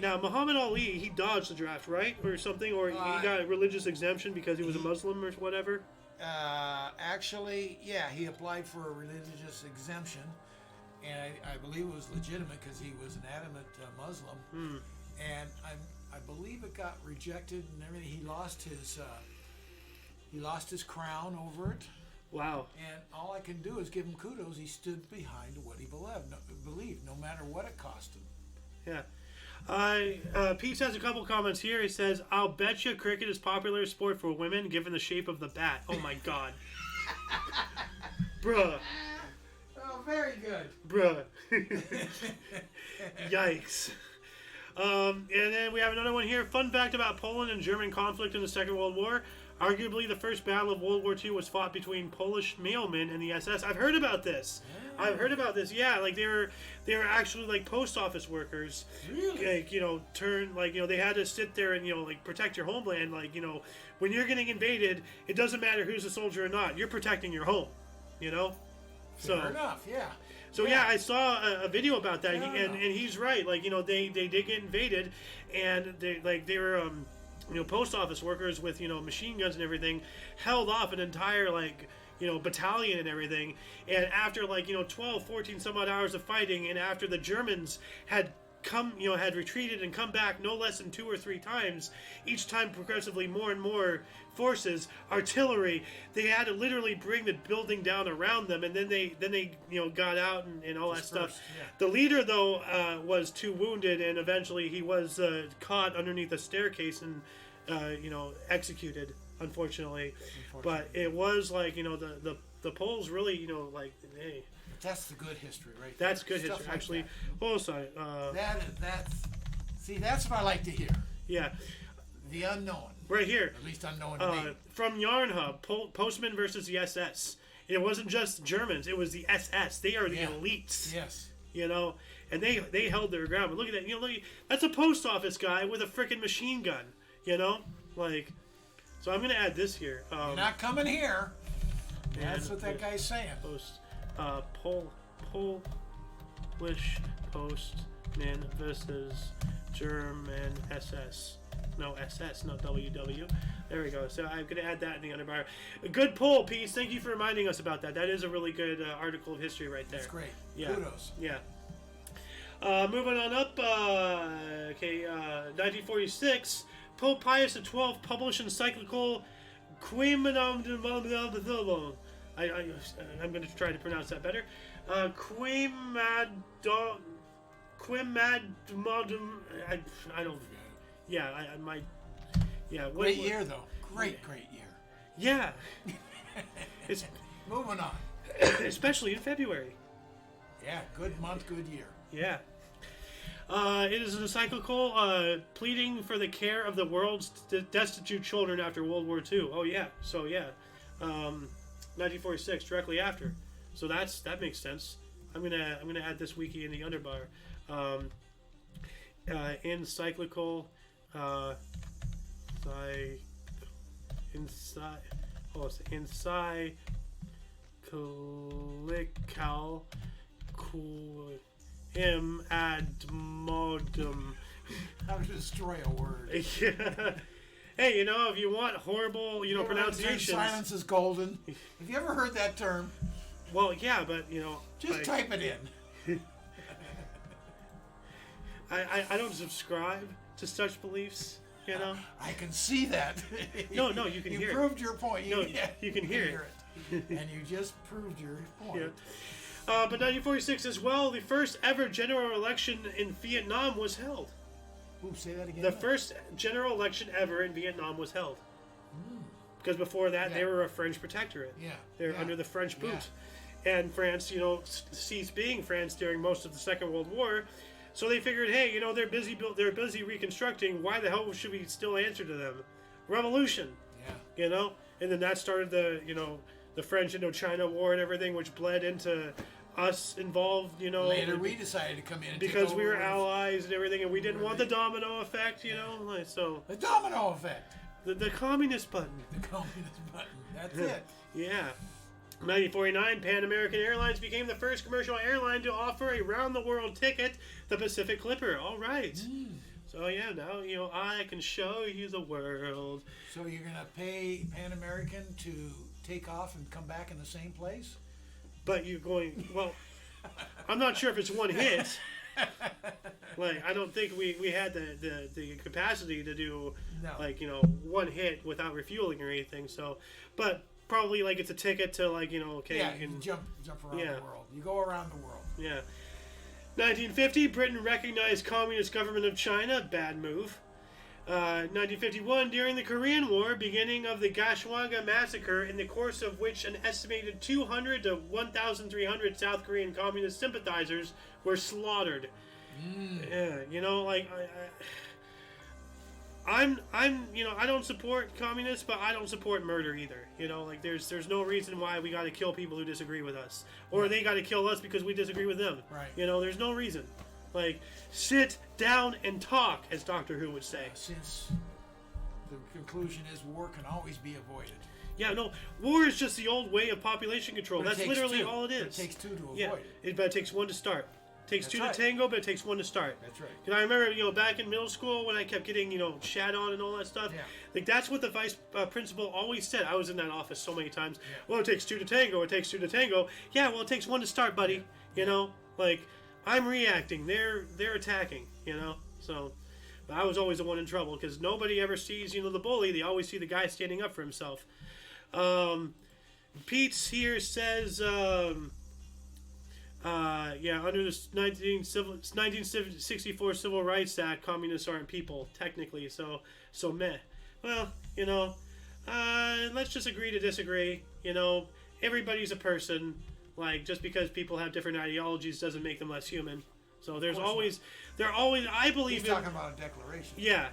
Now, Muhammad Ali, he dodged the draft, right? Or something? Or he got a religious exemption because he was a Muslim or whatever? Actually, yeah, he applied for a religious exemption. And I believe it was legitimate because he was an adamant Muslim. And I believe it got rejected and everything. He lost his crown over it. Wow. And all I can do is give him kudos. He stood behind what he believed, no matter what it cost him. Yeah. Pete has a couple comments here. He says, I'll bet you cricket is popular sport for women given the shape of the bat. Oh my god. Bruh. Oh, very good. Bruh. Yikes. And then we have another one here. Fun fact about Poland and German conflict in the Second World War. Arguably, the first battle of World War II was fought between Polish mailmen and the SS. I've heard about this. Yeah, like they were actually like post office workers. Really? Like, they had to sit there and protect your homeland. Like, when you're getting invaded, it doesn't matter who's a soldier or not. You're protecting your home. Fair enough. Yeah. So yeah, I saw a video about that, and he's right. Like, they did get invaded, and they were post office workers with machine guns and everything held off an entire battalion and everything. And after 12, 14 some odd hours of fighting, and after the Germans had had retreated and come back no less than 2 or 3 times, each time progressively more and more forces, artillery, they had to literally bring the building down around them, and then they got out and all that stuff. Yeah. The leader though was too wounded, and eventually he was caught underneath a staircase and executed, unfortunately. But it was the Poles really hey. That's the good history, right? That's good history, actually. Oh, sorry. That's what I like to hear. Yeah. The unknown. Right here. At least unknown to me. From Yarn Hub, Postman versus the SS. It wasn't just Germans; it was the SS. They are the elites. Yes. And they held their ground. But look at that. That's a post office guy with a freaking machine gun. So I'm gonna add this here. You're not coming here. That's what that guy's saying. Polish postman versus German SS. No SS, not WW. There we go. So I'm going to add that in the underbar. A good poll, Peace. Thank you for reminding us about that. That is a really good article of history right there. That's great. Yeah. Kudos. Yeah. Moving on up. 1946. Pope Pius XII published encyclical Quim. I'm going to try to pronounce that better. I don't. Yeah, I might. Yeah. Great year though. Great year. Yeah. It's moving on. Especially in February. Yeah, good month, good year. Yeah. It is an encyclical pleading for the care of the world's destitute children after World War II. Oh yeah. So yeah. 1946, directly after. So that makes sense. I'm gonna add this wiki in the underbar. Encyclical. Encyclical Quim ad modum. How to destroy a word. Yeah. Hey, if you want horrible, pronunciations. Silence is golden. Have you ever heard that term? Well, yeah, but you know, Just type it in. I don't subscribe to such beliefs. You know, I can see that. No, you can hear it. You proved your point. No, you can hear it. And you just proved your point. Yeah. But 1946 as well, the first ever general election in Vietnam was held. Ooh, say that again. The first general election ever in Vietnam was held. Because before that, they were a French protectorate. Yeah. They were under the French boot. Yeah. And France, you know, ceased being France during most of the Second World War. So they figured, hey, you know, they're busy reconstructing. Why the hell should we still answer to them? Revolution. Yeah. You know? And then that started the French Indochina War and everything, which bled into us involved, you know. Later we decided to come in and because we were allies and everything, and we didn't want the domino effect, you know. Like, so the domino effect. The communist button. The communist button. That's it. Yeah. 1949, Pan American Airlines became the first commercial airline to offer a round-the-world ticket, the Pacific Clipper. All right. So, yeah, now, you know, I can show you the world. So you're going to pay Pan American to take off and come back in the same place? But you're going, well, I'm not sure if it's one hit. Like, I don't think we had the capacity to do, like, you know, one hit without refueling or anything. So, but probably, like, it's a ticket to, like, you know, okay. Yeah, you can jump around the world. You go around the world. Yeah. 1950, Britain recognized Communist government of China. Bad move. 1951, during the Korean War, beginning of the Gashwanga massacre, in the course of which an estimated 200 to 1,300 South Korean communist sympathizers were slaughtered. Yeah, you know, like I'm, you know, I don't support communists, but I don't support murder either. You know, like there's no reason why we got to kill people who disagree with us, or they got to kill us because we disagree with them. Right. You know, there's no reason. Like, sit down and talk, as Doctor Who would say. Since the conclusion is war can always be avoided. Yeah, no, war is just the old way of population control. That's literally all it is. But it takes two to avoid it. But it takes one to start. It takes two to tango, but it takes one to start. That's right. And I remember, you know, back in middle school when I kept getting, you know, shat on and all that stuff. Yeah. Like, that's what the vice principal always said. I was in that office so many times. Yeah. Well, it takes two to tango. It takes two to tango. Yeah, well, it takes one to start, buddy. Yeah. You know, like, I'm reacting. They're attacking, you know. So, but I was always the one in trouble because nobody ever sees, you know, the bully. They always see the guy standing up for himself. Pete's here says, under the 1964 Civil Rights Act, communists aren't people, technically, so meh. Well, you know, let's just agree to disagree. You know, everybody's a person. Like, just because people have different ideologies doesn't make them less human. So I believe He's talking about a declaration. Yeah.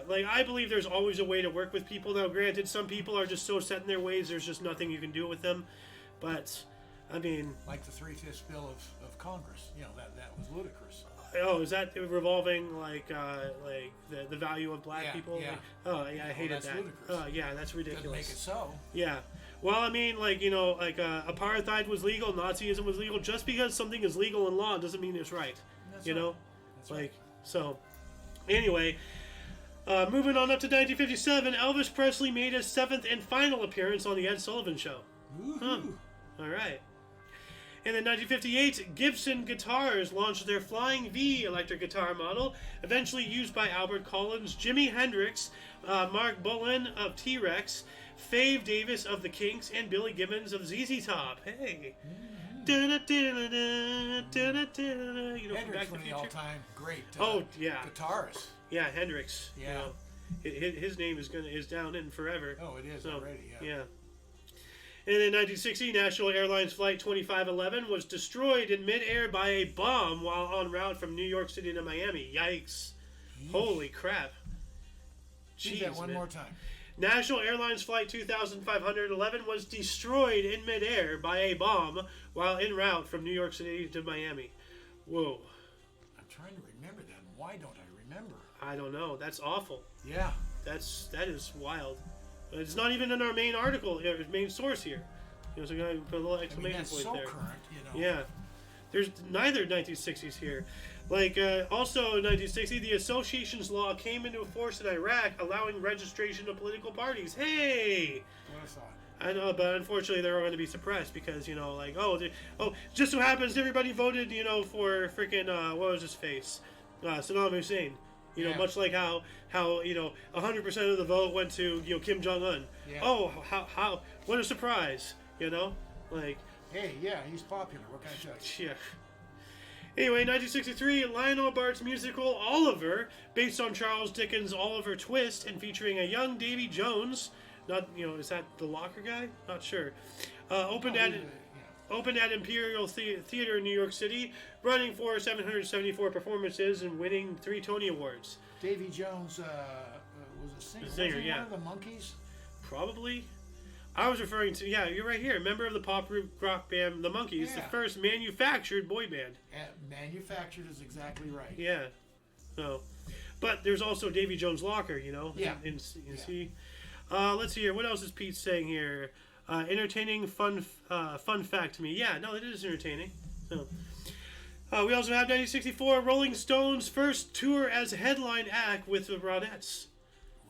Like, I believe there's always a way to work with people. Now, granted, some people are just so set in their ways, there's just nothing you can do with them. But, I mean... Like the 3/5 bill of Congress. You know, that was ludicrous. Oh, is that revolving, like the value of black people? Yeah. Like, oh, yeah, I hated that. Ludicrous. Oh, yeah, that's ridiculous. Doesn't make it so. Yeah. Well, I mean, like, you know, like apartheid was legal, Nazism was legal. Just because something is legal in law doesn't mean it's right. That's you right. know? That's like, right. So, anyway, moving on up to 1957, Elvis Presley made his 7th and final appearance on The Ed Sullivan Show. Woo-hoo. All right. And in 1958, Gibson Guitars launched their Flying V electric guitar model, eventually used by Albert Collins, Jimi Hendrix, Mark Bolan of T-Rex, Fave Davis of the Kinks, and Billy Gibbons of ZZ Top. Hey. Hendrix, one of the all-time great guitarists. Yeah, Hendrix. Yeah. You know, his name is down in forever. Oh, it is already, Yeah. And in 1960, National Airlines Flight 2511 was destroyed in midair by a bomb while en route from New York City to Miami. Yikes. Holy crap. Jeez, that one more time. National Airlines Flight 2511 was destroyed in midair by a bomb while en route from New York City to Miami. Whoa. I'm trying to remember that. Why don't I remember? I don't know. That's awful. Yeah. That is wild. It's not even in our main article, main source here. You know, so I'm going to put a little exclamation point there. That's so current, you know. Yeah. There's neither 1960s here. Like, also in 1960, the Associations Law came into force in Iraq, allowing registration of political parties. Hey! What a thought. I know, but unfortunately they're going to be suppressed because, you know, like, just so happens everybody voted, you know, for freaking, what was his face? Saddam Hussein. You know, much like how you know, 100% of the vote went to, you know, Kim Jong-un. Yeah. Oh, how, what a surprise, you know? Like... Hey, yeah, he's popular. What can I tell you? Yeah. Anyway, 1963, Lionel Bart's musical Oliver, based on Charles Dickens' Oliver Twist and featuring a young Davy Jones. Not, you know, is that the Locker guy? Not sure. Opened at Imperial Theater in New York City, running for 774 performances and winning 3 Tony Awards. Davy Jones was a singer. Singer, was he yeah. one of the Monkees? Probably. I was referring to, yeah, you're right here. Member of the pop rock band The Monkees, Yeah. the first manufactured boy band. Manufactured is exactly right. Yeah. So, but there's also Davy Jones' Locker, you know. Yeah. See. Let's see here. What else is Pete saying here? Entertaining, fun fact to me. Yeah, no, it is entertaining. So, we also have 1964 Rolling Stones' first tour as headline act with the Ronettes.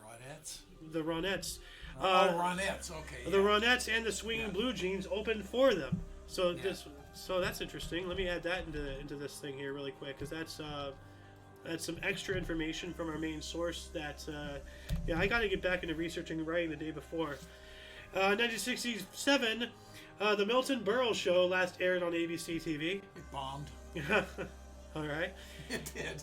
Ronettes? The Ronettes. Ronettes. Okay. The Ronettes and the Swinging Blue Jeans opened for them. So that's interesting. Let me add that into this thing here really quick, because that's some extra information from our main source. That I got to get back into researching and writing the day before. 1967, the Milton Berle Show last aired on ABC TV. It bombed. All right. It did.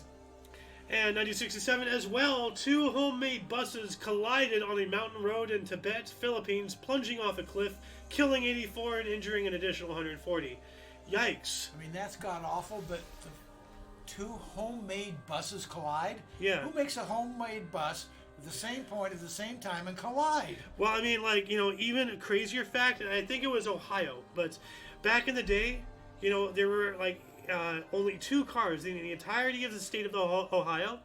And 1967 as well, 2 homemade buses collided on a mountain road in Tibet, Philippines, plunging off a cliff, killing 84 and injuring an additional 140. Yikes. I mean, that's god awful, but the 2 homemade buses collide? Yeah. Who makes a homemade bus at the same point at the same time and collide? Well, I mean, like, you know, even a crazier fact, and I think it was Ohio, but back in the day, you know, there were, like, only 2 cars in the entirety of the state of Ohio.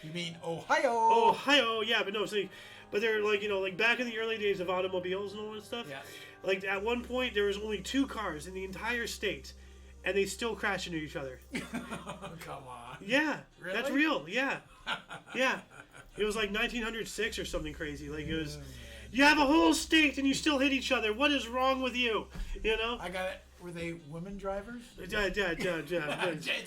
You mean Ohio? Ohio, yeah, but no, see, but they're like, you know, like back in the early days of automobiles and all that stuff. Yeah. Like at one point, there was only 2 cars in the entire state, and they still crashed into each other. Come on. Yeah, Really? that's real. Yeah, yeah. It was like 1906 or something crazy. Like it was. You have a whole state and you still hit each other. What is wrong with you? You know. I got it. Were they women drivers? Yeah. It's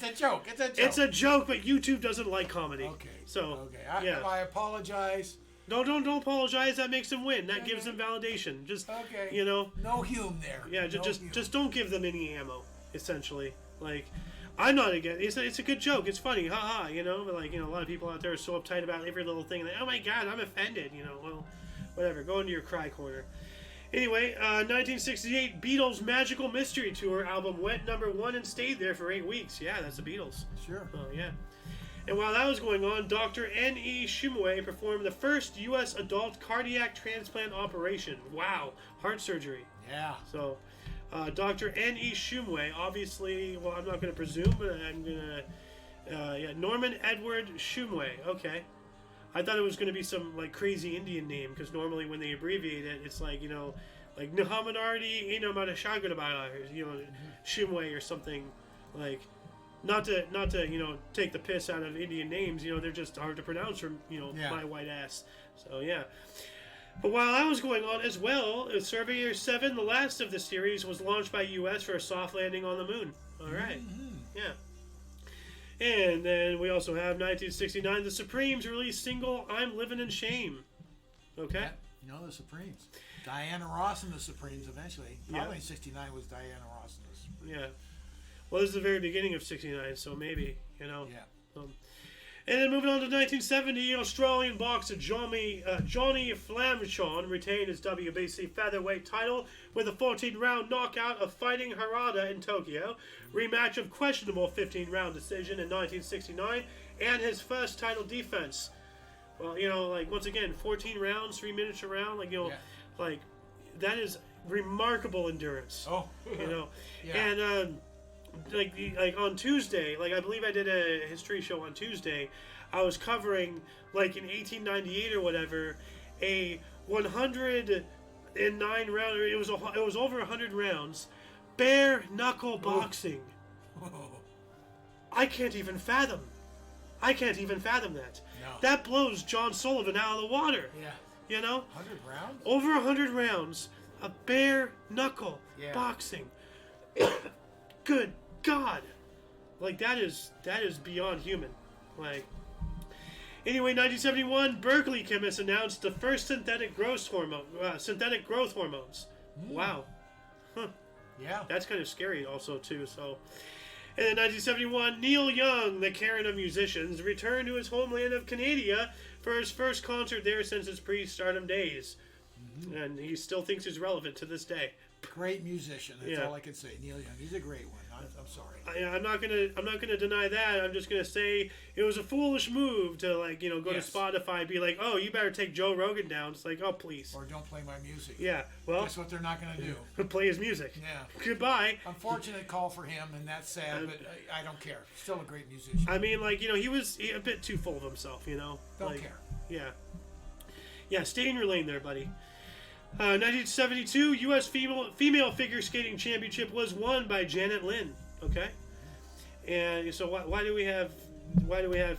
a joke. It's a joke. It's a joke, but YouTube doesn't like comedy. Okay. So. Okay. Yeah. I apologize. No, don't apologize. That makes them win. That gives them validation. Just. Okay. You know. No Hume there. Yeah. No Hume. Just don't give them any ammo. Essentially, like. I'm not against. It's a good joke. It's funny, haha. You know, but like, you know, a lot of people out there are so uptight about every little thing. Like, oh my god, I'm offended. You know, well, whatever. Go into your cry corner. Anyway, 1968 Beatles Magical Mystery Tour album went #1 and stayed there for 8 weeks. Yeah, that's the Beatles. Sure. Oh yeah. And while that was going on, Dr. N.E. Shumway performed the first U.S. adult cardiac transplant operation. Wow, heart surgery. Yeah. So. Dr. N.E. Shumway, obviously, well, I'm not going to presume, but I'm going to, Norman Edward Shumway, okay. I thought it was going to be some, like, crazy Indian name, because normally when they abbreviate it, it's like, you know, like, Nahamanardi Inamadashagurabala, you know, Shumway or something, like, not to, you know, take the piss out of Indian names, you know, they're just hard to pronounce from, you know, my white ass, so, yeah. But while that was going on as well, Surveyor 7, the last of the series, was launched by U.S. for a soft landing on the moon. All right. Yeah. And then we also have 1969, the Supremes released single, I'm Living in Shame. Okay? Yeah. You know, the Supremes. Diana Ross and the Supremes eventually. Probably in 69 was Diana Ross and the Supremes. Yeah. Well, this is the very beginning of 69, so maybe, you know. Yeah. And then moving on to 1970, Australian boxer Johnny Flamchon retained his WBC featherweight title with a 14-round knockout of Fighting Harada in Tokyo, rematch of questionable 15-round decision in 1969, and his first title defense. Well, you know, like, once again, 14 rounds, 3 minutes a round, like, you know, like, that is remarkable endurance. Oh. You know. Yeah. And, like on Tuesday, like I believe I did a history show on Tuesday, I was covering, like in 1898 or whatever, a 109 round, it was over 100 rounds, bare knuckle boxing. Oh. I can't even fathom that. No. That blows John Sullivan out of the water. Yeah. You know? 100 rounds? Over 100 rounds. a bare knuckle boxing. Good God. Like, that is beyond human. Like, anyway, 1971, Berkeley chemists announced the first synthetic growth hormones. Wow. Huh. Yeah. That's kind of scary also, too. So, and in 1971, Neil Young, the Cairn of musicians, returned to his homeland of Canada for his first concert there since his pre-stardom days. And he still thinks he's relevant to this day. Great musician. That's all I can say. Neil Young. He's a great one. I'm sorry. I'm not gonna deny that. I'm just gonna say it was a foolish move to, like, go to Spotify and be like, oh, you better take Joe Rogan down. It's like, oh, please. Or don't play my music. Yeah. Well, guess what they're not gonna do? Play his music. Yeah. Goodbye. Unfortunate call for him, and that's sad. But I don't care. Still a great musician. I mean, like, he was a bit too full of himself. Don't care. Yeah. Yeah. Stay in your lane there, buddy. 1972 U.S. female figure skating championship was won by Janet Lynn. Okay, and so why do we have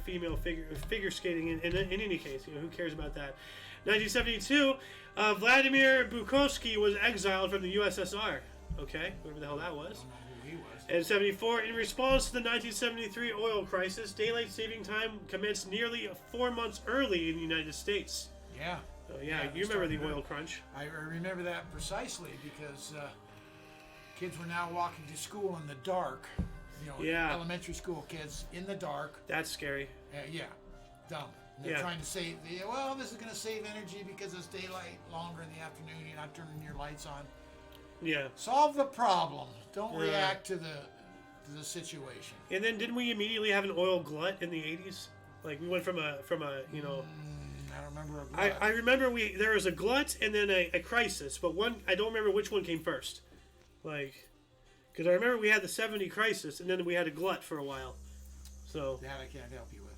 female figure skating in any case? Who cares about that? 1972, Vladimir Bukovsky was exiled from the USSR. Okay, whatever the hell that was. I don't know who he was. And 74, in response to the 1973 oil crisis, daylight saving time commenced nearly 4 months early in the United States. Yeah. So, you remember the oil crunch. I remember that precisely because kids were now walking to school in the dark. Elementary school kids in the dark. That's scary. Dumb. And they're trying to save. This is going to save energy because it's daylight longer in the afternoon. You're not turning your lights on. Yeah. Solve the problem. Don't react to the situation. And then didn't we immediately have an oil glut in the 80s? Like, we went from a I don't remember a glut. I remember there was a glut and then a crisis, but I don't remember which one came first. Like, because I remember we had the 70 crisis and then we had a glut for a while. So that I can't help you with.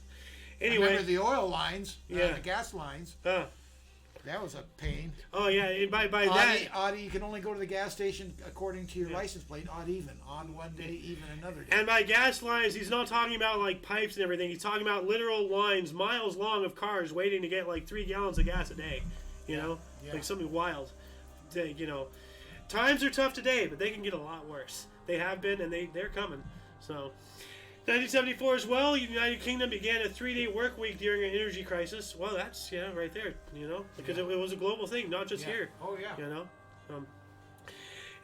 Anyway, I remember the oil lines, the gas lines. That was a pain. Oh yeah, and by odd, you can only go to the gas station according to your license plate. Odd one day, even another day. And by gas lines, he's not talking about like pipes and everything. He's talking about literal lines, miles long of cars waiting to get like 3 gallons of gas a day. Like something wild. Times are tough today, but they can get a lot worse. They have been, and they're coming. So. 1974 as well, the United Kingdom began a 3-day work week during an energy crisis. Well, that's, right there, because it was a global thing, not just here. Oh, yeah. In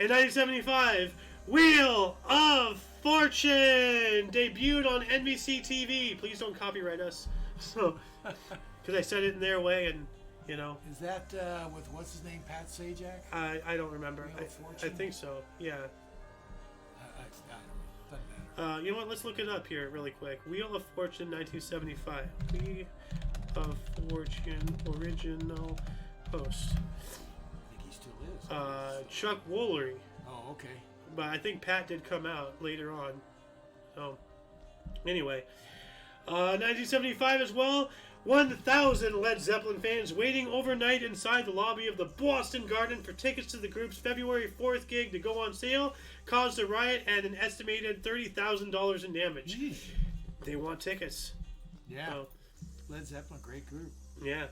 1975, Wheel of Fortune debuted on NBC TV. Please don't copyright us. So, because I said it in their way, and, Is that with, what's his name, Pat Sajak? I don't remember. Wheel of Fortune? I think so, yeah. You know what? Let's look it up here really quick. Wheel of Fortune 1975. Wheel of Fortune original host. I think he still is. Chuck Woolery. Oh, okay. But I think Pat did come out later on. So, anyway. 1975 as well. 1,000 Led Zeppelin fans waiting overnight inside the lobby of the Boston Garden for tickets to the group's February 4th gig to go on sale caused a riot and an estimated $30,000 in damage. Jeez. They want tickets. Yeah. So, Led Zeppelin, great group. Yeah.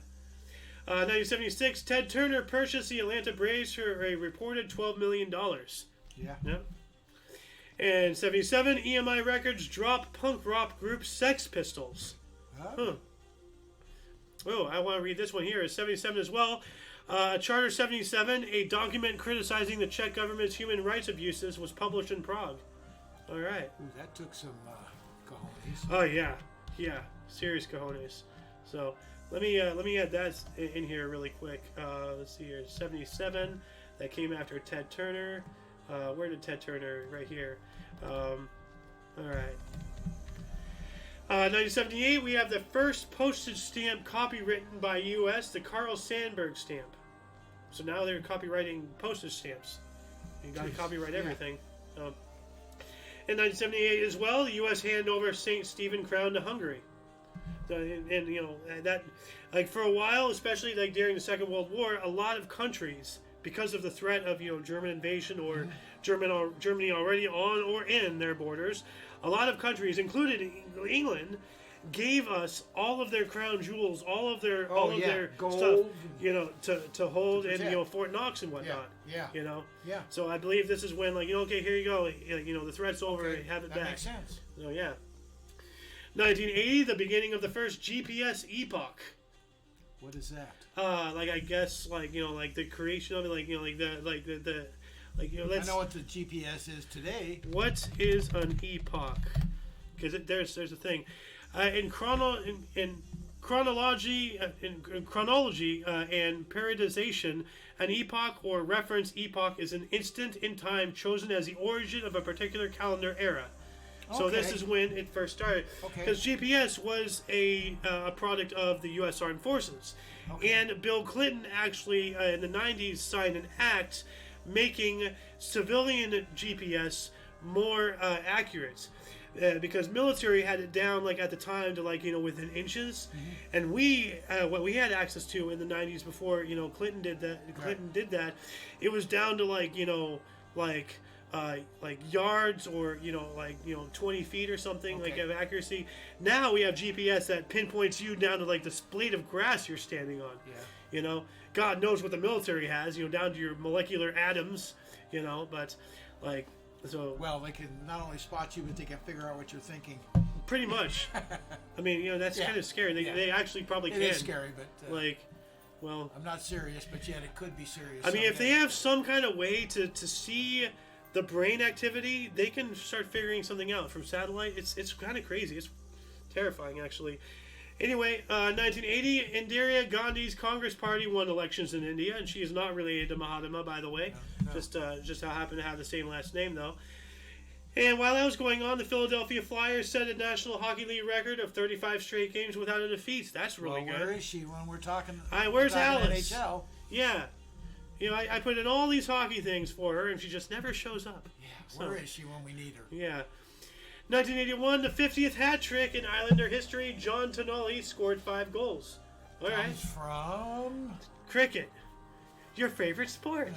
1976, Ted Turner purchased the Atlanta Braves for a reported $12 million. Yeah. Yep. And 77, EMI Records dropped punk rock group Sex Pistols. Huh. Oh, I want to read this one here. It's 77 as well. Charter 77, a document criticizing the Czech government's human rights abuses, was published in Prague. All right. Ooh, that took some cojones. Oh yeah, serious cojones. So let me add that in here really quick. Let's see here. 77. That came after Ted Turner. Where did Ted Turner? Right here. All right. 1978, we have the first postage stamp copywritten by U.S., the Carl Sandburg stamp. So now they're copywriting postage stamps. You got to copyright everything. In 1978 as well, the U.S. handed over St. Stephen Crown to Hungary. And that, like, for a while, especially like during the Second World War, a lot of countries, because of the threat of German invasion or Germany already on or in their borders, a lot of countries, including England, gave us all of their crown jewels, all of their gold stuff, to hold in protect. Fort Knox and whatnot. Yeah. Yeah. So I believe this is when okay, here you go, the threat's over, have it that back. makes sense. So yeah. 1980, the beginning of the first GPS epoch. What is that? I guess the creation of it, I know what the GPS is today. What is an epoch? Because there's a thing, in chronology and periodization, an epoch or reference epoch is an instant in time chosen as the origin of a particular calendar era. So this is when it first started. Because GPS was a product of the U.S. Armed Forces. And Bill Clinton actually, in the 90s, signed an act making civilian GPS more accurate. Because military had it down at the time to within inches, and what we had access to in the 90s before Clinton did that, it was down to yards or 20 feet or something of accuracy. Now we have GPS that pinpoints you down to the blade of grass you're standing on. God knows what the military has, down to your molecular atoms, but so. Well, they can not only spot you, but they can figure out what you're thinking. Pretty much. I mean, that's kind of scary. They actually probably can. It is scary, but well, I'm not serious, but yet it could be serious. I mean, if they have some kind of way to see the brain activity, they can start figuring something out from satellite. It's kind of crazy. It's terrifying, actually. Anyway, 1980, Indira Gandhi's Congress Party won elections in India, and she is not related to Mahatma, by the way. No. Just happen to have the same last name, though. And while that was going on, the Philadelphia Flyers set a National Hockey League record of 35 straight games without a defeat. That's really good. Where is she when we're talking? Where's Alice? NHL? Yeah. I put in all these hockey things for her, and she just never shows up. Yeah, where is she when we need her? Yeah. 1981, the 50th hat trick in Islander history. John Tonelli scored 5 goals. All right. Comes from cricket, your favorite sport.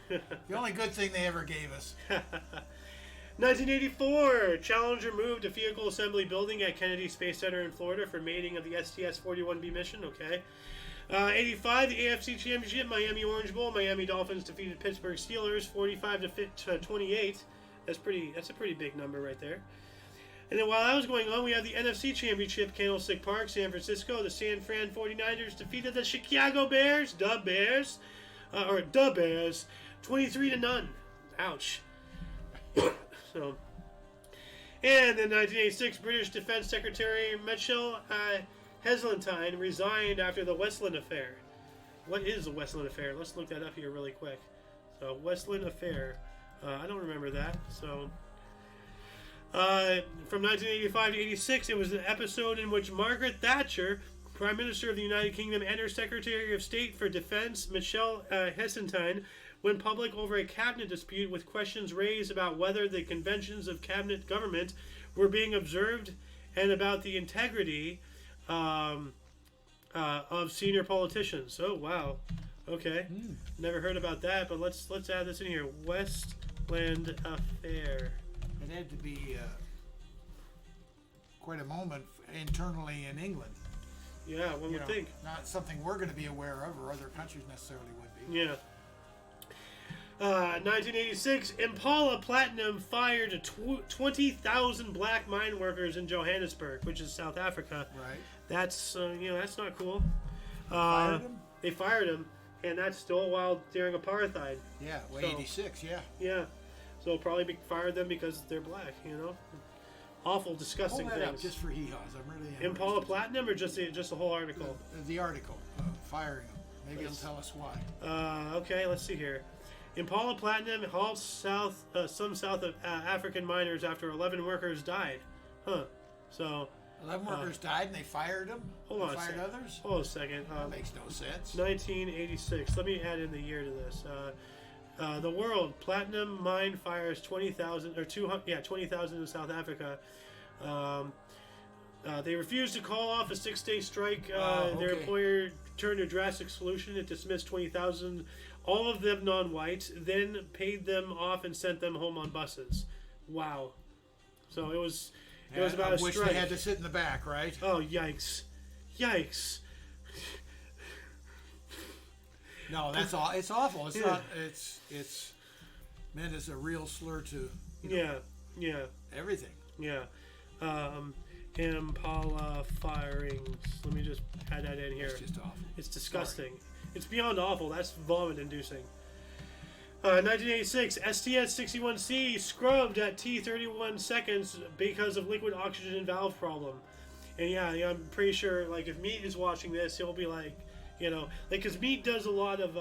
The only good thing they ever gave us. 1984, Challenger moved to Vehicle Assembly Building at Kennedy Space Center in Florida for mating of the STS-41B mission. Okay. 85, the AFC Championship, Miami Orange Bowl. Miami Dolphins defeated Pittsburgh Steelers 45-28. That's a pretty big number right there. And then while that was going on, we have the NFC Championship, Candlestick Park, San Francisco. The San Fran 49ers defeated the Chicago Bears, the Bears, 23-0. Ouch. So, and in 1986, British Defense Secretary Michel Heseltine resigned after the Westland Affair. What is the Westland Affair? Let's look that up here really quick. So, Westland Affair. I don't remember that. So, from 1985 to 86, it was an episode in which Margaret Thatcher, Prime Minister of the United Kingdom, and her Secretary of State for Defense, Michel Heseltine, went public over a cabinet dispute with questions raised about whether the conventions of cabinet government were being observed and about the integrity of senior politicians. Oh, wow. Okay. Never heard about that, but let's add this in here. Westland Affair. It had to be quite a moment internally in England. Yeah, one would think. Not something we're going to be aware of or other countries necessarily would be. Yeah. 1986, Impala Platinum fired 20,000 black mine workers in Johannesburg, which is South Africa. Right. That's that's not cool. Fired them? They fired him, and that's still while during apartheid. Yeah, well, 86, yeah. Yeah, so probably fired them because they're black. Awful, disgusting Hold that things. up just for hee-haws. I'm really Impala Platinum, or just the whole article? The article, firing them. Maybe it'll tell us why. Okay, let's see here. Impala Platinum halts some South African miners after 11 workers died. Huh. So 11 workers died and they fired them? Hold on a fired second. others? Hold on a second. That makes no sense. 1986. Let me add in the year to this. The world platinum mine fires 20,000 or 20,000 in South Africa. They refused to call off a 6-day strike. Their employer turned to a drastic solution. It dismissed 20,000, all of them non-white, then paid them off and sent them home on buses. Wow. So it was It was about a which strike. they had to sit in the back, right? Oh, yikes. Yikes. No, that's all. It's awful. It's not. It's meant as a real slur to. Yeah. Everything. Yeah. Impala firings. Let me just add that in here. It's just awful. It's disgusting. Sorry. It's beyond awful. That's vomit-inducing. 1986, STS-61C scrubbed at T31 seconds because of liquid oxygen valve problem. And yeah, I'm pretty sure, like, if Meat is watching this, he'll be like, because Meat does a lot of,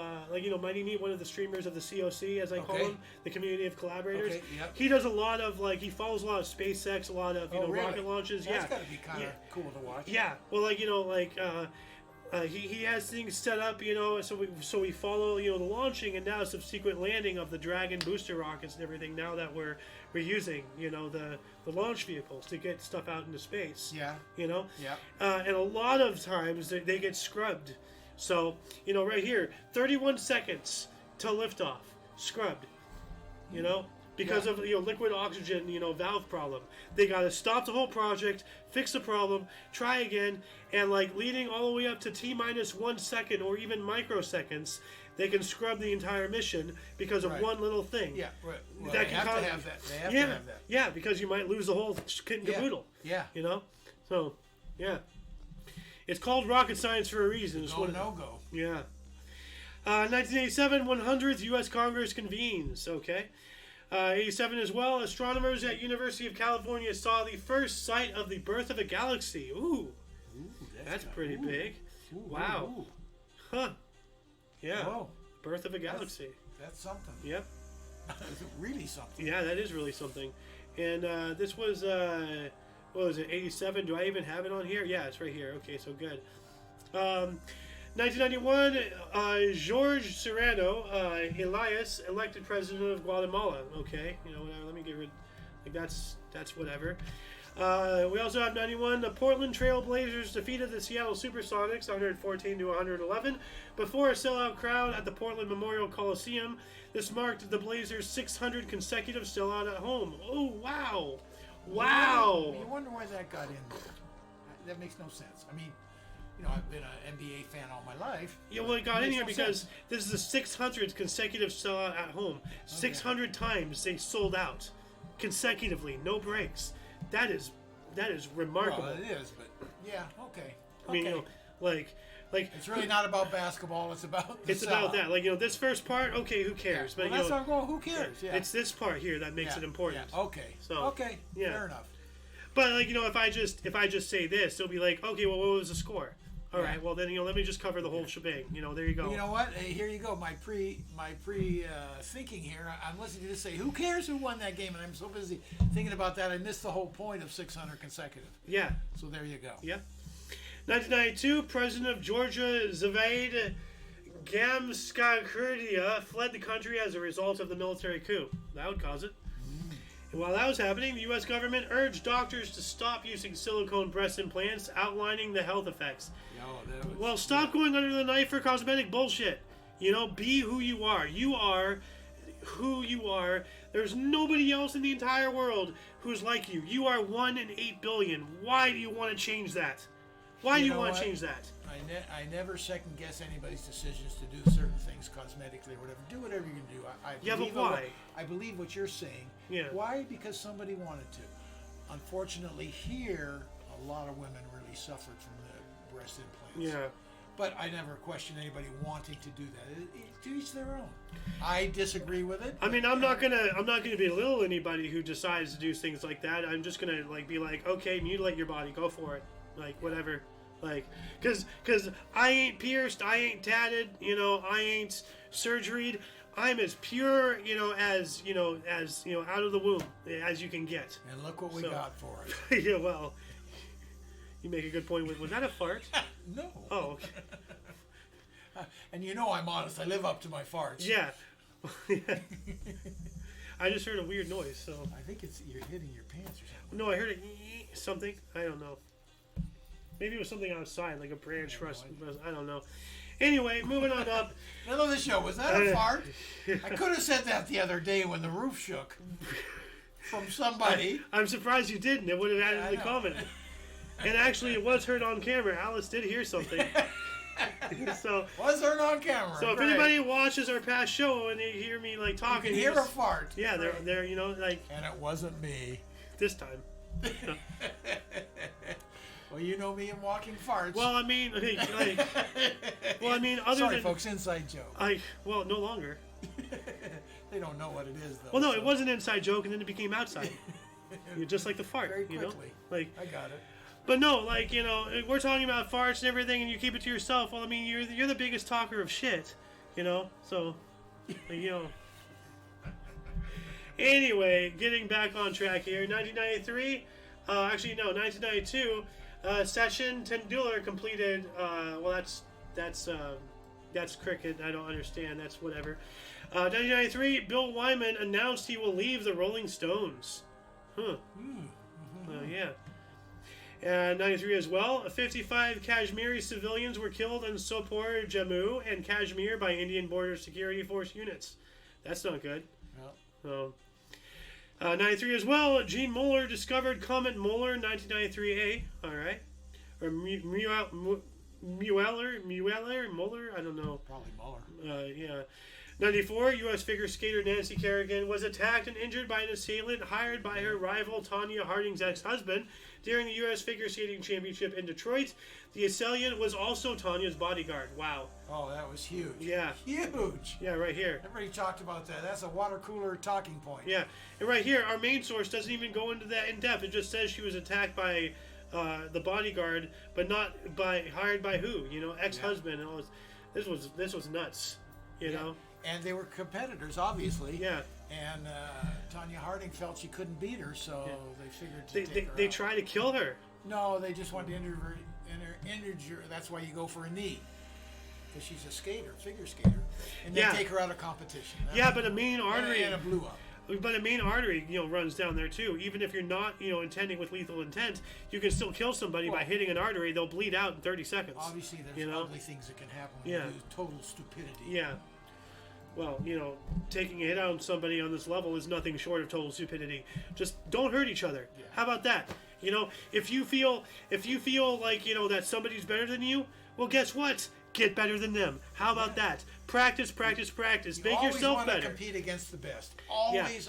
Mighty Meat, one of the streamers of the COC, as I call him, the community of collaborators. Okay, yep. He does a lot of, he follows a lot of SpaceX, a lot of, really? rocket launches. That's got to be kind of cool to watch. Yeah, well, he has things set up, so we follow, the launching and now subsequent landing of the Dragon booster rockets and everything. Now that we're using, the launch vehicles to get stuff out into space. Yeah. Yeah. And a lot of times they get scrubbed. So right here, 31 seconds to liftoff, scrubbed. Because of liquid oxygen valve problem. They got to stop the whole project, fix the problem, try again, and leading all the way up to T-1 second or even microseconds, they can scrub the entire mission because of one little thing. Yeah, right. Well, they have to have that. They have to have that. Yeah, because you might lose the whole kit and caboodle. Yeah. So, yeah. It's called rocket science for a reason. It's no-go. Yeah. 1987, 100th U.S. Congress convenes. Okay. 87 as well, astronomers at University of California saw the first sight of the birth of a galaxy. Ooh that's pretty big. Wow. Ooh. Huh. Yeah. Whoa. Birth of a galaxy. That's something. Yep. That's really something. Yeah, that is really something. And this was, what was it, 87? Do I even have it on here? Yeah, it's right here. Okay, so good. 1991, Jorge Serrano Elias elected president of Guatemala. Okay, whatever. Let me get rid. That's whatever. We also have 91. The Portland Trail Blazers defeated the Seattle Supersonics 114 to 111 before a sellout crowd at the Portland Memorial Coliseum. This marked the Blazers' 600 consecutive sellout at home. Oh wow! Wow! You wonder why that got in there. That makes no sense. I mean. I've been an NBA fan all my life. Yeah, well, it got in here because this is the 600th consecutive sellout at home. 600 times they sold out consecutively, no breaks. That is remarkable. Well, it is, but yeah, okay. I mean, it's really not about basketball. It's about about that. This first part, okay, who cares? Yeah. But that's our goal. Who cares? Yeah. It's this part here that makes it important. Yeah. Okay. Fair enough. But if I just say this, they'll be like, okay, well, what was the score? All right, well then let me just cover the whole shebang. There you go. You know what? Hey, here you go. My pre thinking here. I'm listening to this say, who cares who won that game? And I'm so busy thinking about that, I missed the whole point of 600 consecutive. Yeah. So there you go. Yeah. 1992, President of Georgia Zavaid Gamsakirdia fled the country as a result of the military coup. That would cause it. And while that was happening, the U.S. government urged doctors to stop using silicone breast implants, outlining the health effects. Well, stop going under the knife for cosmetic bullshit. Be who you are. You are who you are. There's nobody else in the entire world who's like you. You are 1 in 8 billion. Why do you want to change that? Why do you want to change that? I never second guess anybody's decisions to do certain things cosmetically or whatever. Do whatever you can do. But why? I believe what you're saying. Yeah. Why? Because somebody wanted to. Unfortunately, here, a lot of women really suffered from the breast implants. Yeah. But I never questioned anybody wanting to do that. To each their own. I disagree with it. I mean, I'm not gonna belittle anybody who decides to do things like that. I'm just gonna be like, okay, mutilate your body, go for it, whatever. Cause I ain't pierced, I ain't tatted, I ain't surgeried. I'm as pure, as out of the womb as you can get. And look what we got for it. Yeah, well, you make a good point. Was that a fart? No. Oh, okay. And I'm honest. I live up to my farts. Yeah. I just heard a weird noise, so. I think you're hitting your pants or something. No, I heard something. I don't know. Maybe it was something outside, like a branch rust. I don't know. Anyway, moving on up. Middle of the show. Was that a fart? I could have said that the other day when the roof shook. from somebody. I'm surprised you didn't. It would have added to the comment. And actually, it was heard on camera. Alice did hear something. So was heard on camera. So if anybody watches our past show and they hear me like talking, you can hear a fart. Yeah, they're you know like. And it wasn't me. This time. Well, you know me and walking farts. Well, I mean, other Sorry, than folks, inside joke. Well, no longer. They don't know what it is, though. Well, no, it was an inside joke, and then it became outside. Just like the fart, very quickly. You know, like I got it. But no, like we're talking about farts and everything, and you keep it to yourself. Well, I mean, you're the biggest talker of shit, So, Anyway, getting back on track here, 1993. 1992. Session Tendular completed. Well, that's cricket. I don't understand. That's whatever. 1993. Bill Wyman announced he will leave the Rolling Stones. Huh. Yeah. 93 as well. 55 Kashmiri civilians were killed in Sopore, Jammu, and Kashmir by Indian Border Security Force units. That's not good. No. 93 as well. Gene Mueller discovered Comet Mueller 1993A. All right. Or Mueller? I don't know. Probably Mueller. Yeah. 94, U.S. figure skater Nancy Kerrigan was attacked and injured by an assailant hired by her rival Tonya Harding's ex-husband during the U.S. Figure Skating Championship in Detroit. The assailant was also Tanya's bodyguard. Wow. Oh, that was huge. Yeah. Huge. Yeah, right here. Everybody talked about that. That's a water cooler talking point. Yeah. And right here, our main source doesn't even go into that in depth. It just says she was attacked by the bodyguard, but not hired by who? Ex-husband. Yeah. This was nuts. You know? And they were competitors, obviously. Yeah. And Tonya Harding felt she couldn't beat her, so they figured to take her They out. tried to kill her. No, they just wanted to injure her. That's why you go for a knee. Because she's a skater, figure skater. And they take her out of competition. But a main artery... And it blew up. But a main artery, runs down there too. Even if you're not, intending with lethal intent, you can still kill somebody by hitting an artery. They'll bleed out in 30 seconds. Obviously, there's ugly things that can happen when you use total stupidity. Yeah. Well, taking a hit on somebody on this level is nothing short of total stupidity. Just don't hurt each other. Yeah. How about that? If you feel like, that somebody's better than you, well, guess what? Get better than them. How about that? Practice. Make yourself better. Always compete against the best. Always.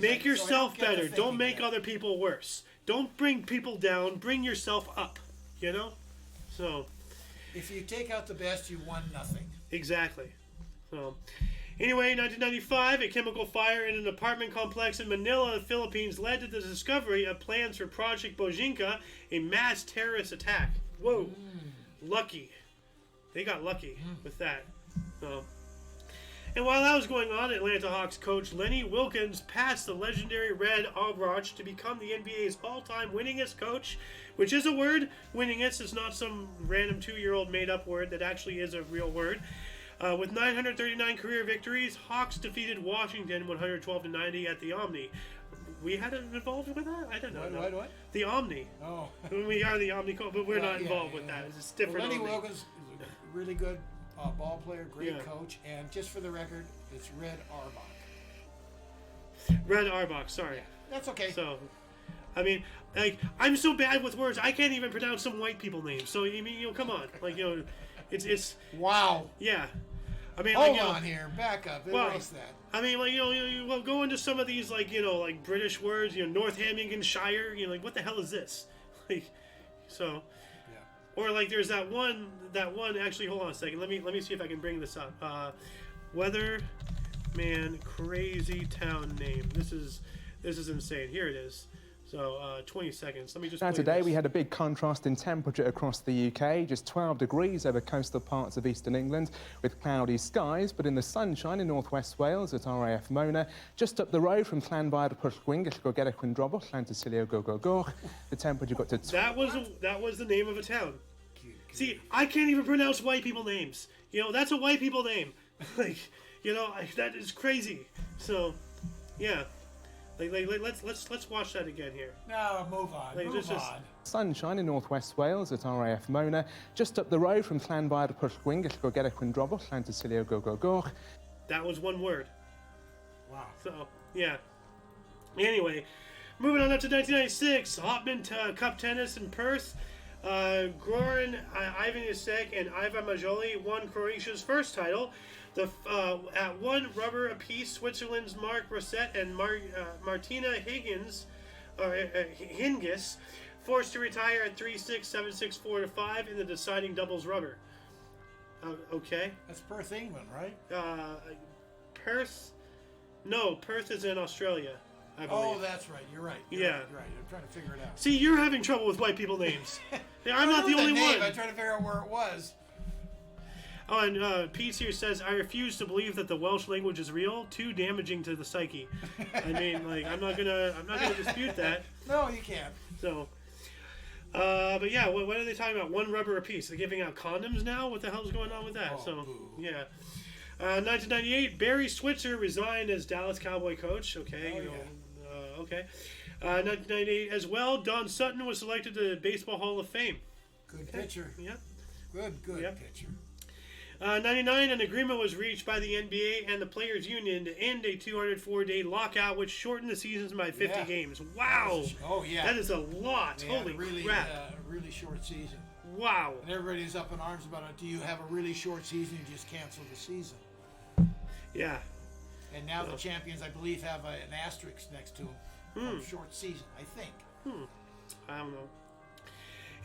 Make yourself better. Don't make other people worse. Don't bring people down. Bring yourself up. So. If you take out the best, you won nothing. Exactly. So. Anyway, 1995, a chemical fire in an apartment complex in Manila, Philippines, led to the discovery of plans for Project Bojinka, a mass terrorist attack. Whoa. Lucky. They got lucky with that. So. And while that was going on, Atlanta Hawks coach Lenny Wilkens passed the legendary Red Auerbach to become the NBA's all-time winningest coach, which is a word. Winningest is not some random 2-year-old made-up word. That actually is a real word. With 939 career victories, Hawks defeated Washington 112-90 at the Omni. We had it involved with that? I don't know. What? The Omni. Oh. We are the Omni, but we're not involved with that. It's different. Lenny Wilkens is a really good ball player, great coach, and just for the record, it's Red Auerbach. Red Auerbach, sorry. Yeah, that's okay. So, I mean, I'm so bad with words, I can't even pronounce some white people names. So, come on. It's... Wow. Yeah. I mean, hold on here. Back up. Erase that. I mean, we'll go into some of these, British words, Northamptonshire, what the hell is this? So... Or there's that one. Actually, hold on a second. Let me see if I can bring this up. Weatherman crazy town name. This is insane. Here it is. So 20 seconds. Let me just. Now today we had a big contrast in temperature across the UK. Just 12 degrees over coastal parts of eastern England with cloudy skies, but in the sunshine in northwest Wales at RAF Mona, just up the road from Llanfair Pwllgwyn, Gellgorgera Cwndrobwll, Llantysilio Gogogoch, the temperature got to. That was the name of a town. See, I can't even pronounce white people names. That's a white people name. That is crazy. So, yeah. Let's watch that again here. No, move on. Move on. Sunshine in northwest Wales at RAF Mona, just up the road from Llanfair Pwllgwyn, Gellgorgera Cwndrobwll, Llantysilio Gogogoch. That was one word. Wow. So, yeah. Anyway, moving on up to 1996, Hopman Cup tennis in Perth. Goran Ivanišek and Ivan Majoli won Croatia's first title. At one rubber apiece, Switzerland's Mark Rosset and Martina Hingis forced to retire at 3-6, 7-6, 4-5 in the deciding doubles rubber. Okay. That's Perth, England, right? Perth? No, Perth is in Australia, I believe. Oh, that's right. You're right. Yeah. Right. I'm trying to figure it out. See, you're having trouble with white people names. I'm not the only one. I'm trying to figure out where it was. Oh, and Pete here says, I refuse to believe that the Welsh language is real. Too damaging to the psyche. I mean, like, I'm not gonna dispute that. No, you can't. So, but yeah, what are they talking about? One rubber apiece. They're giving out condoms now? What the hell's going on with that? Oh, so, boo. yeah. 1998, Barry Switzer resigned as Dallas Cowboy coach. Okay, okay. 1998 as well, Don Sutton was selected to the Baseball Hall of Fame. Good pitcher. Yep. Good pitcher. 99, an agreement was reached by the NBA and the Players Union to end a 204-day lockout, which shortened the seasons by 50 games. Wow. That is a lot. Holy crap. Really short season. Wow. And everybody's up in arms about it. Do you have a really short season? You just cancel the season. Yeah. And now the champions, I believe, have an asterisk next to them. Short season, I think. I don't know.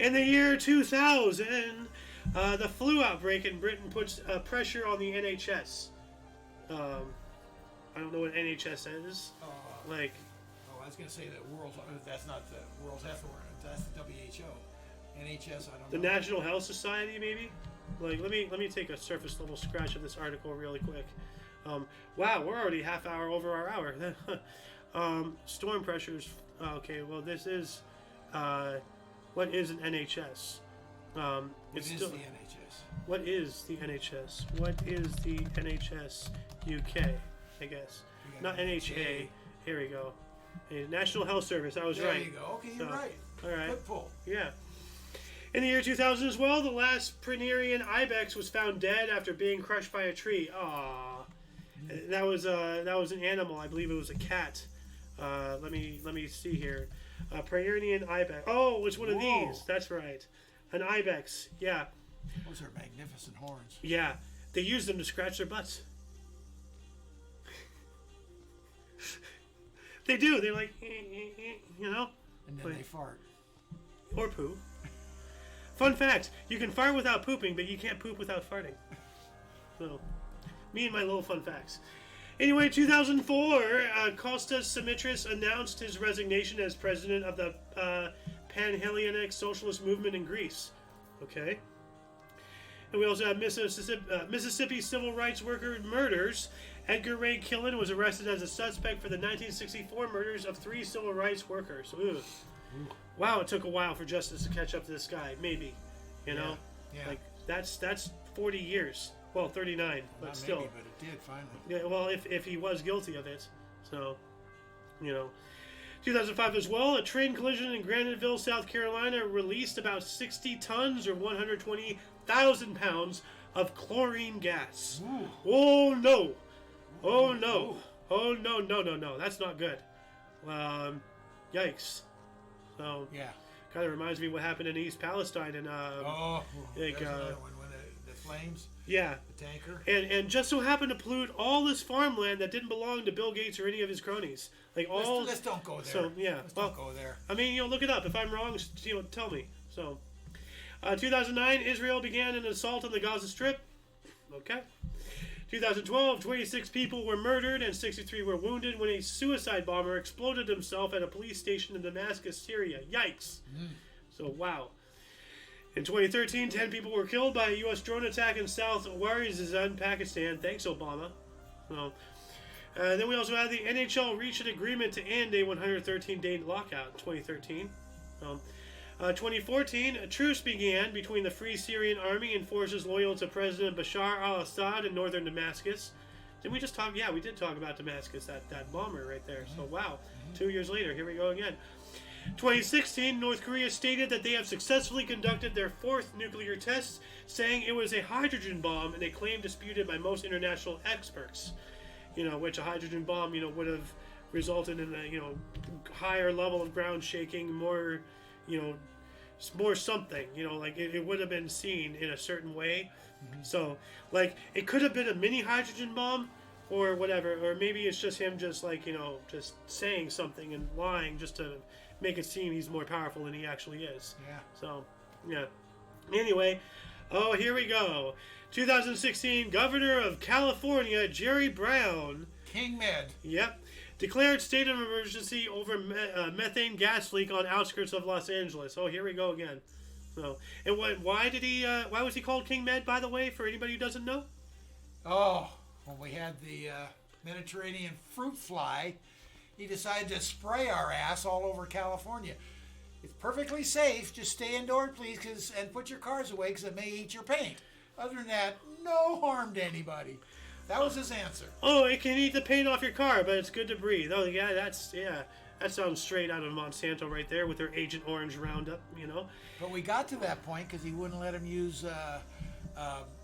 In the year 2000, the flu outbreak in Britain puts pressure on the NHS. I don't know what NHS is. I was going to say that's not the World Health Organization. That's the WHO. NHS, I don't know. The National Health Society, maybe. Like, let me take a surface level scratch of this article really quick. Wow, we're already half hour over our hour. Storm pressures. Okay, well, this is what is an NHS? What is the NHS? What is the NHS? What is the NHS UK? I guess not NHA. Here we go. National Health Service. I was right. There you go. Okay, you're right. All right. Good pull. Yeah. In the year 2000 as well, the last Prenarian ibex was found dead after being crushed by a tree. Aww. That was an animal. I believe it was a cat. Let me see here. Prenarian ibex. Oh, it's one of these. That's right. An ibex. Yeah. Those are magnificent horns. Yeah. They use them to scratch their butts. They do. They're like, you know? And then they fart. Or poo. Fun fact, you can fart without pooping, but you can't poop without farting. So, me and my little fun facts. Anyway, 2004, Kostas Simitris announced his resignation as president of the Pan-Hellenic Socialist Movement in Greece. Okay. And we also have Mississippi civil rights worker murders. Edgar Ray Killen was arrested as a suspect for the 1964 murders of 3 civil rights workers. Ooh. Wow, it took a while for justice to catch up to this guy. Maybe, you know, like that's 40 years. Well, 39, but not still. Maybe, but it did finally. Yeah, well, if he was guilty of it, so, you know. 2005 as well, a train collision in Graniteville, South Carolina, released about 60 tons or 120,000 pounds of chlorine gas. Ooh. Oh no! Oh no! Oh no! That's not good. Yikes. So, kind of reminds me of what happened in East Palestine and there's another one when the flames. Yeah. The tanker. And just so happened to pollute all this farmland that didn't belong to Bill Gates or any of his cronies. Like all. Let's don't go there. So yeah. Don't go there. I mean, look it up. If I'm wrong, tell me. So, 2009, Israel began an assault on the Gaza Strip. Okay. 2012, 26 people were murdered and 63 were wounded when a suicide bomber exploded himself at a police station in Damascus, Syria. Yikes. So, wow. In 2013, 10 people were killed by a U.S. drone attack in South Waziristan, Pakistan. Thanks, Obama. So, then we also had the NHL reach an agreement to end a 113-day lockout in 2013. 2014, a truce began between the Free Syrian Army and forces loyal to President Bashar al-Assad in northern Damascus. Didn't we just talk? Yeah, we did talk about Damascus, that bomber right there. So, wow. 2 years later, here we go again. 2016, North Korea stated that they have successfully conducted their 4th nuclear test, saying it was a hydrogen bomb, and a claim disputed by most international experts. You know, which a hydrogen bomb, would have resulted in a higher level of ground shaking, more more something, like it would have been seen in a certain way. So like it could have been a mini hydrogen bomb or whatever, or maybe it's just him just like just saying something and lying just to make it seem he's more powerful than he actually is. Yeah. So yeah, anyway, oh, here we go. 2016, Governor of California Jerry Brown, King Med. Yep. Declared state of emergency over methane gas leak on outskirts of Los Angeles. Oh, here we go again. So, and why was he called King Med, by the way, for anybody who doesn't know? Oh, when we had the Mediterranean fruit fly, he decided to spray our ass all over California. It's perfectly safe. Just stay indoors, please, and put your cars away because it may eat your paint. Other than that, no harm to anybody. That was his answer. Oh, it can eat the paint off your car, but it's good to breathe. Oh, yeah, that sounds straight out of Monsanto right there with their Agent Orange Roundup, But we got to that point because he wouldn't let him use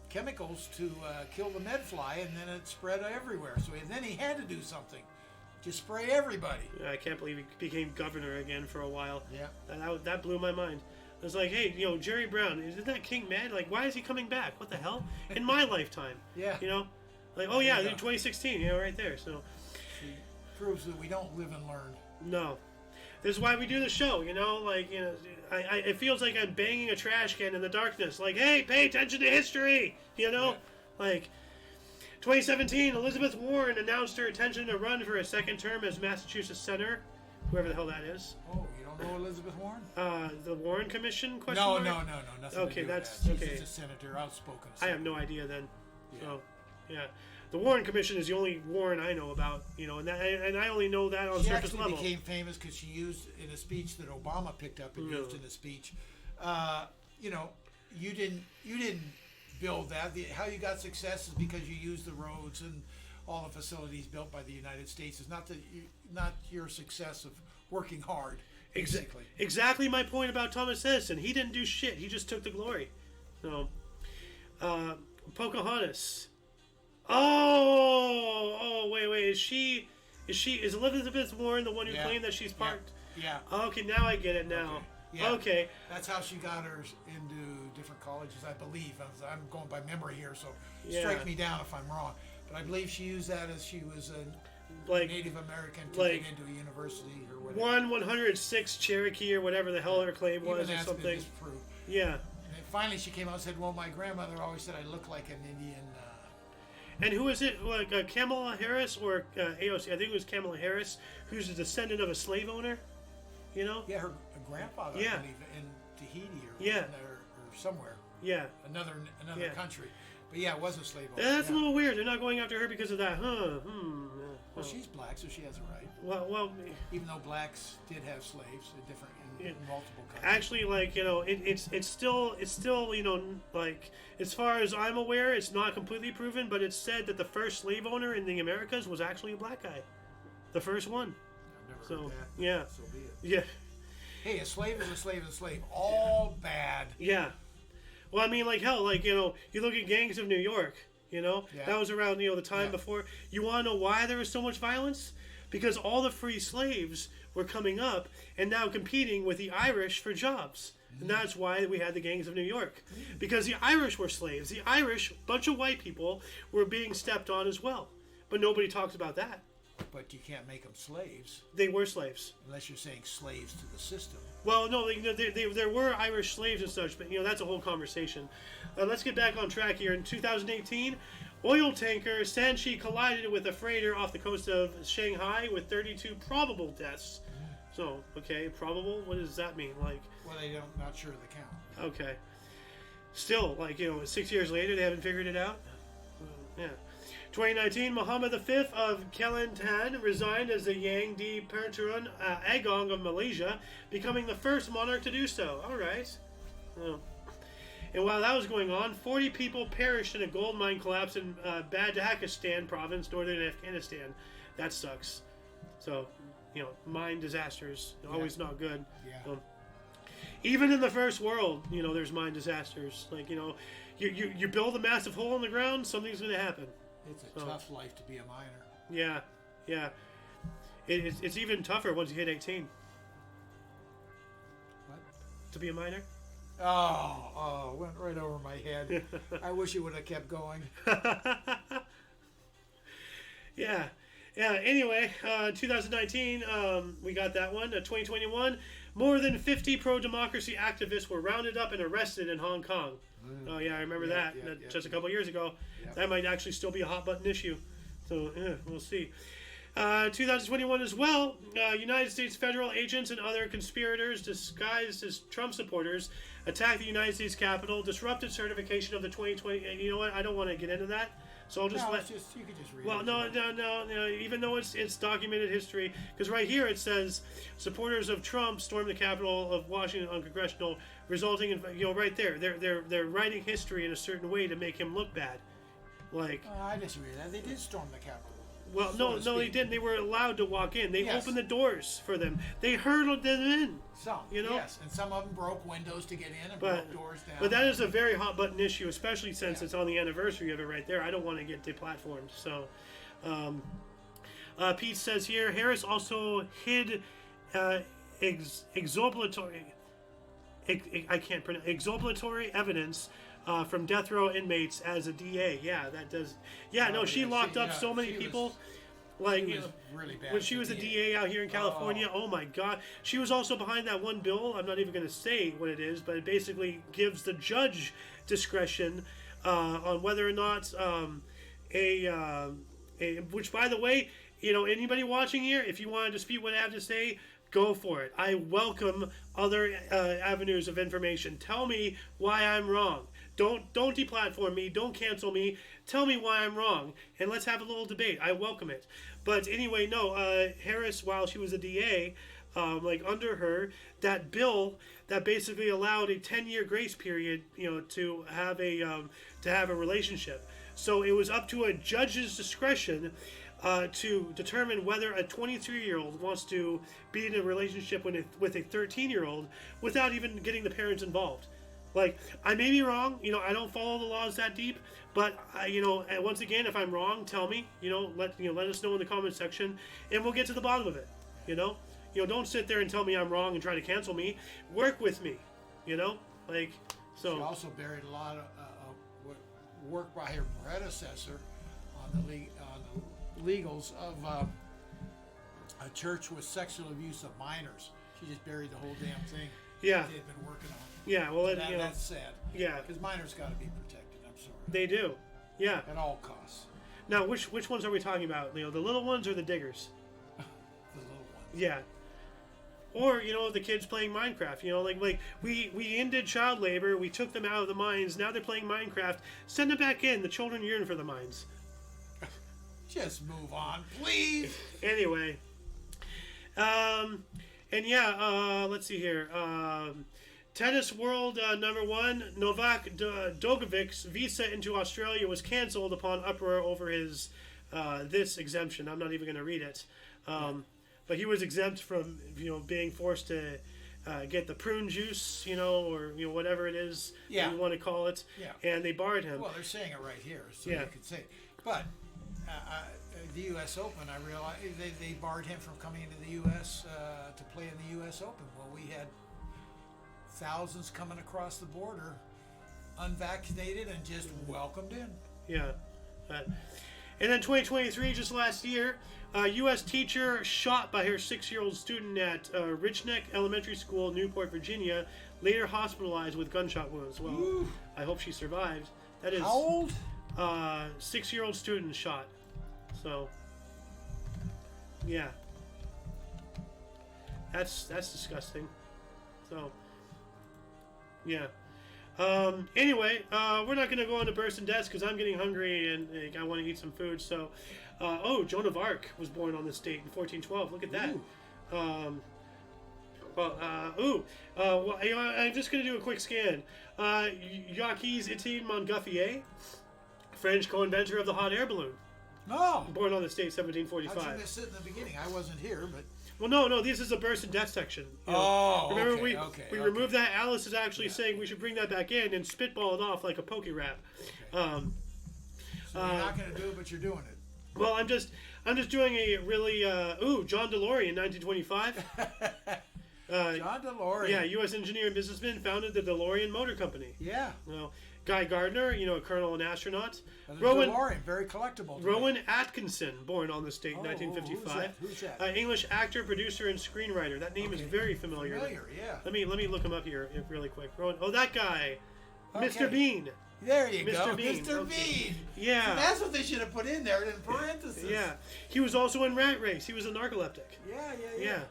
chemicals to kill the medfly, and then it spread everywhere. So then he had to do something. Just spray everybody. I can't believe he became governor again for a while. Yeah. That blew my mind. I was like, hey, Jerry Brown, isn't that King Med? Like, why is he coming back? What the hell? In my lifetime. Yeah. Like, oh yeah, 2016, right there. So she proves that we don't live and learn. No, this is why we do the show. It feels like I'm banging a trash can in the darkness. Like, hey, pay attention to history. Yeah. Like 2017, Elizabeth Warren announced her intention to run for a second term as Massachusetts senator, whoever the hell that is. Oh, you don't know Elizabeth Warren? The Warren Commission? No, nothing. Okay, to do that's with that. okay. She's a senator, outspoken. I have no idea then. Yeah. So, yeah. The Warren Commission is the only Warren I know about, and I only know that on she surface actually level. became famous because she used in a speech that Obama picked up and used in a speech. You didn't build that. How you got success is because you used the roads and all the facilities built by the United States. It's not your success of working hard. Basically. Exactly my point about Thomas Edison. He didn't do shit. He just took the glory. So, Pocahontas. Oh, wait. Is Elizabeth Warren the one who claimed that she's part? Yeah. Okay, now I get it now. Okay. Yeah. Okay. That's how she got her into different colleges, I believe. I'm going by memory here, so strike me down if I'm wrong. But I believe she used that as she was a Native American to get into a university or whatever. 106 Cherokee or whatever the hell her claim was or something. Been disproved. Yeah. And finally she came out and said, well, my grandmother always said I look like an Indian. And who is it? Like Kamala Harris or AOC? I think it was Kamala Harris, who's a descendant of a slave owner. Yeah, her grandfather, I believe, in ThEoD or somewhere. Yeah. Another country. But yeah, it was a slave owner. That's a little weird. They're not going after her because of that, huh? Well, she's black, so she has a right. Well, even though blacks did have slaves in multiple countries. Actually, it's still like as far as I'm aware, it's not completely proven, but it's said that the first slave owner in the Americas was actually a black guy, the first one. I've never heard that. Yeah. So be it. Yeah. Hey, a slave is a slave is a slave. All bad. Yeah. Well, I mean, hell, you look at gangs of New York. That was around the time before. You want to know why there was so much violence? Because all the free slaves were coming up and now competing with the Irish for jobs. And that's why we had the gangs of New York. Because the Irish were slaves. The Irish, bunch of white people, were being stepped on as well. But nobody talks about that. But you can't make them slaves. They were slaves. Unless you're saying slaves to the system. Well, no, there were Irish slaves and such, but that's a whole conversation. Let's get back on track here. In 2018, oil tanker Sanchi collided with a freighter off the coast of Shanghai with 32 probable deaths. So, okay, probable? What does that mean? Well, not sure of the count. Okay. Still, 6 years later, they haven't figured it out? Yeah. 2019, Muhammad V of Kelantan resigned as the Yang di Perturan Agong of Malaysia, becoming the first monarch to do so. All right. Oh. And while that was going on, 40 people perished in a gold mine collapse in Badakistan province, northern Afghanistan. That sucks. So, mine disasters, always not good. Yeah. Even in the first world, there's mine disasters. You build a massive hole in the ground, something's going to happen. It's a tough life to be a miner. Yeah. It's even tougher once you hit 18 What? to be a minor. Oh, went right over my head. I wish it would have kept going. Yeah. Anyway, 2019, we got that one. 2021, more than 50 pro-democracy activists were rounded up and arrested in Hong Kong. Oh yeah, I remember that. Just a couple years ago. That might actually still be a hot button issue. So we'll see. 2021 as well, United States federal agents and other conspirators disguised as Trump supporters attacked the United States Capitol, disrupted certification of the 2020. And you know what? I don't want to get into that. So I'll just you could just read well, it. no. Even though it's documented history, because right here it says supporters of Trump stormed the Capitol of Washington on congressional, resulting in right there. They're writing history in a certain way to make him look bad. Like I disagree with that. They did storm the Capitol. well, no, they didn't. They were allowed to walk in. They opened the doors for them. They hurdled them in. Some, yes, and some of them broke windows to get in and broke doors down. But that is a very hot button issue, especially since it's on the anniversary of it right there. I don't want to get deplatformed. So, Pete says here, Harris also hid exculpatory evidence from death row inmates as a DA. Yeah, that does. Yeah, no, she locked up so many people. Like really bad when she was a DA out here in California, oh my God. She was also behind that one bill. I'm not even going to say what it is, but it basically gives the judge discretion on whether or not which, by the way, anybody watching here, if you want to dispute what I have to say, go for it. I welcome other avenues of information. Tell me why I'm wrong. Don't deplatform me. Don't cancel me. Tell me why I'm wrong, and let's have a little debate. I welcome it. But anyway, no. Harris, while she was a DA, under her, that bill that basically allowed a 10-year grace period, to have a relationship. So it was up to a judge's discretion to determine whether a 23-year-old wants to be in a relationship with a 13-year-old without even getting the parents involved. Like, I may be wrong, I don't follow the laws that deep, but and once again, if I'm wrong, tell me, let us know in the comment section, and we'll get to the bottom of it. Don't sit there and tell me I'm wrong and try to cancel me. Work with me, so. She also buried a lot of work by her predecessor on the legals of a church with sexual abuse of minors. She just buried the whole damn thing. Yeah. They've been working on. Yeah, well, that's sad. Yeah, because minors got to be protected. I'm sorry. They do. Yeah. At all costs. Now, which ones are we talking about? The little ones or the diggers? The little ones. Yeah. Or the kids playing Minecraft. Like we ended child labor. We took them out of the mines. Now they're playing Minecraft. Send them back in. The children yearn for the mines. Just move on, please. Anyway. Let's see here. Tennis world number one, Novak Djokovic's visa into Australia was canceled upon uproar over his this exemption. I'm not even going to read it. But he was exempt from being forced to get the prune juice, or whatever it is you want to call it. Yeah. And they barred him. Well, they're saying it right here, so you could say it. But the U.S. Open, I realized they barred him from coming into the U.S. To play in the U.S. Open. Well, we had thousands coming across the border, unvaccinated, and just welcomed in. Yeah. And then 2023, just last year, a U.S. teacher shot by her 6-year-old student at Richneck Elementary School, Newport, Virginia, later hospitalized with gunshot wounds. Well, ooh. I hope she survived. That is how old? 6-year-old student shot. So, yeah, that's disgusting. So, yeah. Anyway, we're not going to go on to burst and deaths because I'm getting hungry and I want to eat some food. So, Joan of Arc was born on this date in 1412. Look at that. I'm just going to do a quick scan. Jacques-Étienne Montgolfier, French co-inventor of the hot air balloon. No. Born on this date, 1745. How'd you miss it in the beginning? I wasn't here, but... Well, no, this is a birth and death section. Remember, we removed that. Alice is actually saying we should bring that back in and spitball it off like a pokey rap. So you're not going to do it, but you're doing it. Well, I'm just doing a really John DeLorean, 1925. John DeLorean. Yeah, U.S. engineer and businessman, founded the DeLorean Motor Company. Yeah. Well, Guy Gardner, a colonel and astronaut. DeLorean, very collectible. Rowan Atkinson, born on this date in 1955. Who's that? English actor, producer, and screenwriter. That name is very familiar. Yeah. Let me look him up here really quick. Rowan. Oh, that guy, Okay. Mr. Bean. There you Mr. go, Bean. Mr. Okay. Bean. Yeah. So that's what they should have put in there in parentheses. Yeah, he was also in Rat Race. He was a narcoleptic. Yeah. Yeah. Okay.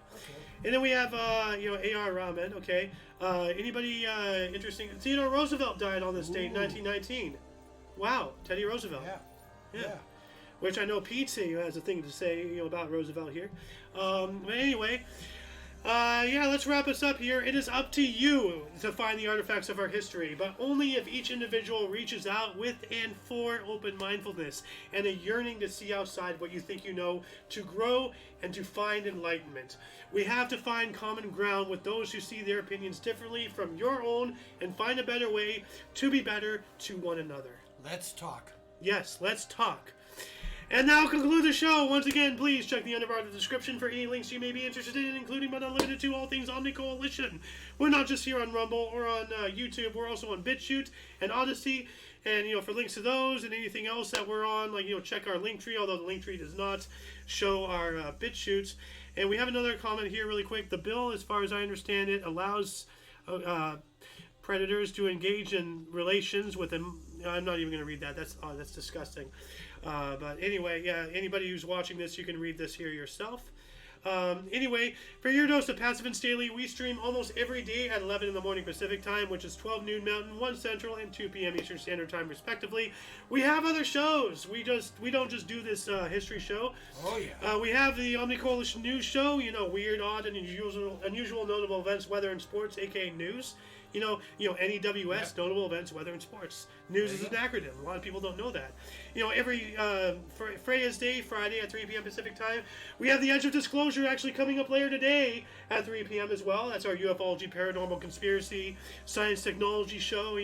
And then we have, A.R. Rahman, okay. Anybody interesting? Theodore Roosevelt died on this date, 1919. Wow, Teddy Roosevelt. Yeah. Which I know Pete has a thing to say, about Roosevelt here. But anyway, let's wrap us up here. It is up to you to find the artifacts of our history, but only if each individual reaches out with and for open mindfulness and a yearning to see outside what you think you know, to grow and to find enlightenment. We have to find common ground with those who see their opinions differently from your own and find a better way to be better to one another. Let's talk. Yes, let's talk. And now conclude the show. Once again, please check the end of our description for any links you may be interested in, including but not limited to all things Omni Coalition. We're not just here on Rumble or on YouTube. We're also on BitChute and Odyssey. And, for links to those and anything else that we're on, check our link tree, although the link tree does not show our BitChutes. And we have another comment here really quick. The bill, as far as I understand it, allows predators to engage in relations with them. I'm not even going to read that. That's disgusting. But anyway, yeah, anybody who's watching this, you can read this here yourself. Anyway, for your dose of Passive and Daily, we stream almost every day at 11 in the morning Pacific time, which is 12 noon Mountain, 1 Central, and 2 p.m. Eastern Standard Time, respectively. We have other shows. We don't just do this history show. Oh yeah. We have the Omni Coalition News Show. Weird, odd, and unusual notable events, weather, and sports, aka news. NEWS, notable events, weather, and sports. News is an acronym. A lot of people don't know that. Every Freya's Day, Friday at 3 p.m. Pacific time. We have the Edge of Disclosure actually coming up later today at 3 p.m. as well. That's our UFOlogy, Paranormal, Conspiracy, Science, Technology show,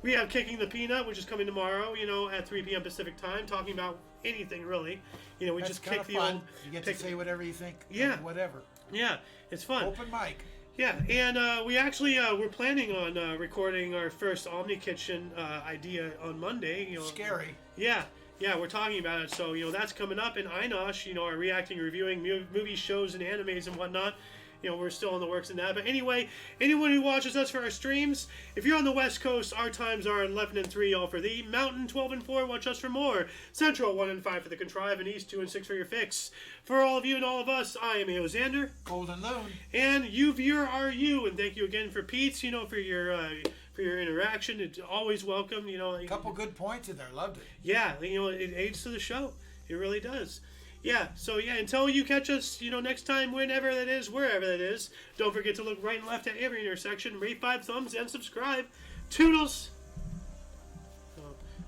We have Kicking the Peanut, which is coming tomorrow, at 3 p.m. Pacific time, talking about anything, really. We That's just kick the fun. old... You get to say whatever you think. Yeah. Whatever. Yeah, it's fun. Open mic. Yeah, and we actually we're planning on recording our first Omni Kitchen idea on Monday. Scary. Yeah, we're talking about it. So that's coming up in Einosh. Our reacting, reviewing movies, shows, and animes and whatnot. We're still in the works in that. But anyway, anyone who watches us for our streams, if you're on the West Coast, our times are 11 and 3, all for thee. Mountain, 12 and 4, watch us for more. Central, 1 and 5 for the Contrive, and East, 2 and 6 for your fix. For all of you and all of us, I am Xander. Golden Loon. And you, viewer, are you. And thank you again for Pete, for your interaction. It's always welcome. A couple good points in there. Loved it. Yeah, it aids to the show. It really does. Yeah, so until you catch us, next time, whenever that is, wherever that is, don't forget to look right and left at every intersection, rate 5 thumbs, and subscribe. Toodles!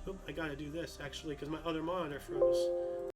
Oh, I gotta do this, actually, because my other monitor froze.